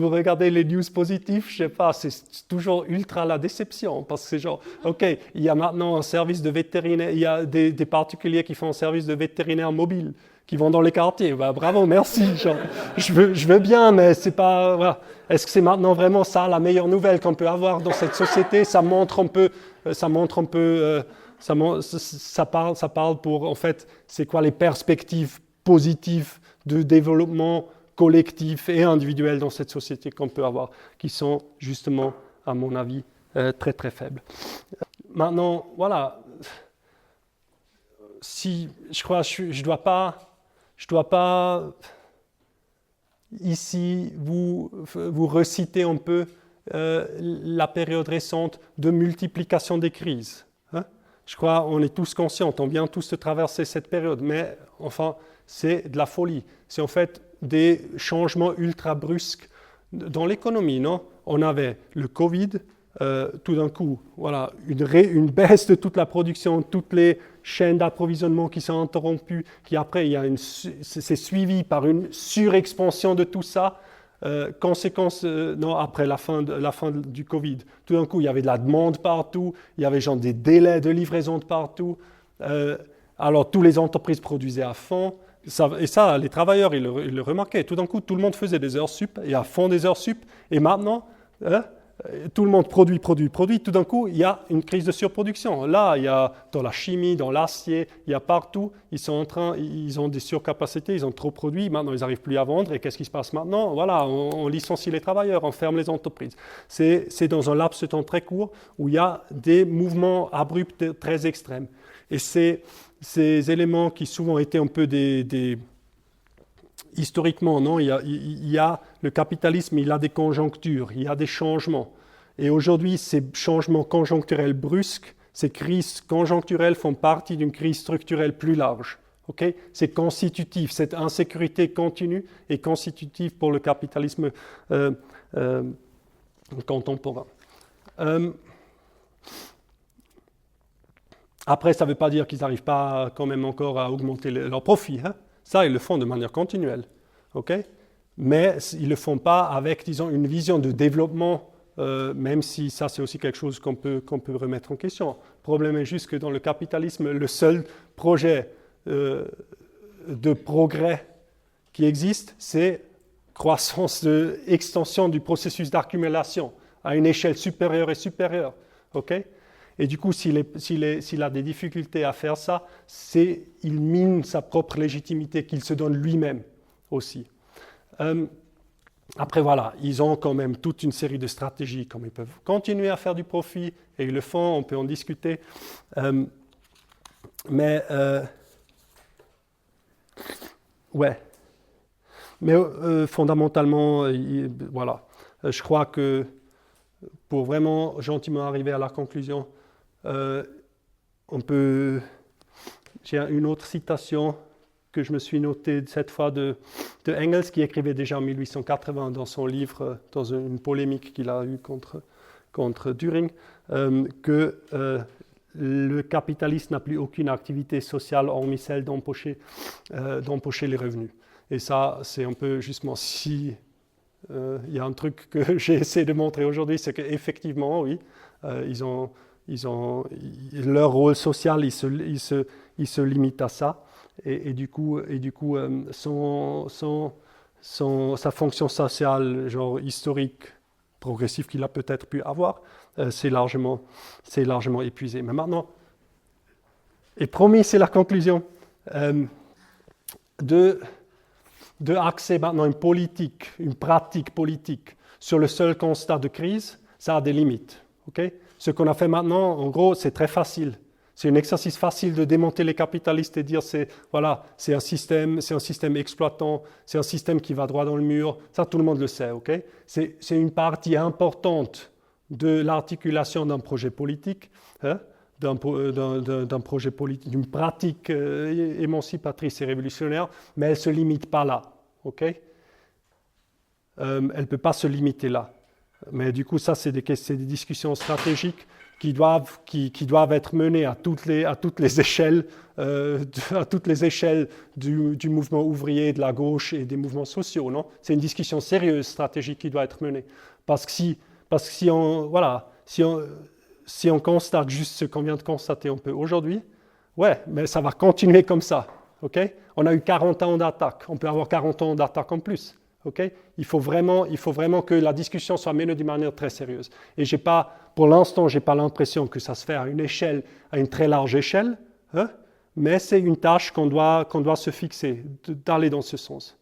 regardez les news positives, je sais pas, c'est toujours ultra la déception, parce que c'est genre, ok, il y a maintenant un service de vétérinaire, il y a des particuliers qui font un service de vétérinaire mobile, qui vont dans les quartiers, bah, bravo, merci, genre, je veux bien, mais c'est pas, voilà. Est-ce que c'est maintenant vraiment ça la meilleure nouvelle qu'on peut avoir dans cette société? Ça parle pour, en fait, c'est quoi les perspectives positives de développement collectif et individuel dans cette société qu'on peut avoir, qui sont justement, à mon avis, très très faibles. Maintenant, voilà, si je crois, je dois pas ici vous reciter un peu la période récente de multiplication des crises. Hein? Je crois on est tous conscients, on vient tous de traverser cette période, mais enfin, c'est de la folie. C'est en fait des changements ultra brusques dans l'économie, non? On avait le Covid, tout d'un coup, voilà, une baisse de toute la production, toutes les chaînes d'approvisionnement qui sont interrompues, qui après, c'est suivi par une surexpansion de tout ça. Conséquence, après la fin du Covid, tout d'un coup, il y avait de la demande partout, il y avait genre des délais de livraison de partout. Alors, toutes les entreprises produisaient à fond. Et ça, les travailleurs, ils le remarquaient. Tout d'un coup, tout le monde faisait des heures sup, et à fond des heures sup. Et maintenant, tout le monde produit. Tout d'un coup, il y a une crise de surproduction. Là, il y a dans la chimie, dans l'acier, il y a partout. Ils ont des surcapacités, ils ont trop produit. Maintenant, ils n'arrivent plus à vendre. Et qu'est-ce qui se passe maintenant? Voilà, on licencie les travailleurs, on ferme les entreprises. C'est dans un laps de temps très court où il y a des mouvements abrupts très extrêmes. Et ces éléments qui souvent étaient un peu historiquement, non, il y a le capitalisme, il a des conjonctures, il y a des changements. Et aujourd'hui, ces changements conjoncturels brusques, ces crises conjoncturelles font partie d'une crise structurelle plus large. Okay? C'est constitutif, cette insécurité continue est constitutive pour le capitalisme contemporain. Après, ça ne veut pas dire qu'ils n'arrivent pas quand même encore à augmenter leurs profits. Hein? Ça, ils le font de manière continuelle. Okay? Mais ils ne le font pas avec, disons, une vision de développement, même si ça, c'est aussi quelque chose qu'on peut remettre en question. Le problème est juste que dans le capitalisme, le seul projet de progrès qui existe, c'est croissance, extension du processus d'accumulation à une échelle supérieure et supérieure. Okay? Et du coup, s'il a des difficultés à faire ça, il mine sa propre légitimité qu'il se donne lui-même aussi. Après, voilà, ils ont quand même toute une série de stratégies, comme ils peuvent continuer à faire du profit, et ils le font, on peut en discuter. Mais fondamentalement, voilà, je crois que pour vraiment gentiment arriver à la conclusion, j'ai une autre citation que je me suis notée cette fois de Engels, qui écrivait déjà en 1880 dans son livre, dans une polémique qu'il a eue contre Düring, que le capitaliste n'a plus aucune activité sociale hormis celle d'empocher les revenus. Et ça, c'est un peu justement si... Il y a un truc que j'ai essayé de montrer aujourd'hui, c'est qu'effectivement, oui, leur rôle social, il se limite à ça, et du coup, sa fonction sociale, genre historique, progressive qu'il a peut-être pu avoir, c'est largement épuisé. Mais maintenant, et promis, c'est la conclusion, de axer maintenant une pratique politique sur le seul constat de crise, ça a des limites. Okay? Ce qu'on a fait maintenant, en gros, c'est très facile. C'est un exercice facile de démonter les capitalistes et dire c'est un système exploitant, c'est un système qui va droit dans le mur. Ça, tout le monde le sait, ok? C'est une partie importante de l'articulation d'un projet politique, hein, d'un projet politique, d'une pratique émancipatrice et révolutionnaire, mais elle ne se limite pas là, ok? Elle ne peut pas se limiter là. Mais du coup, ça, c'est des discussions stratégiques qui doivent être menées à toutes les échelles, du mouvement ouvrier, de la gauche et des mouvements sociaux. Non, c'est une discussion sérieuse, stratégique qui doit être menée. Parce que si on constate juste ce qu'on vient de constater un peu aujourd'hui, ouais, mais ça va continuer comme ça. Okay? On a eu 40 ans d'attaque, on peut avoir 40 ans d'attaque en plus. Okay? Il faut vraiment que la discussion soit menée d'une manière très sérieuse. Et pour l'instant, je n'ai pas l'impression que ça se fait à une très large échelle, hein? Mais c'est une tâche qu'on doit se fixer, d'aller dans ce sens.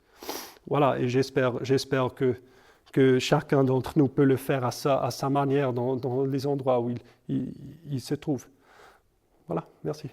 Voilà, et j'espère que chacun d'entre nous peut le faire à sa manière dans les endroits où il se trouve. Voilà, merci.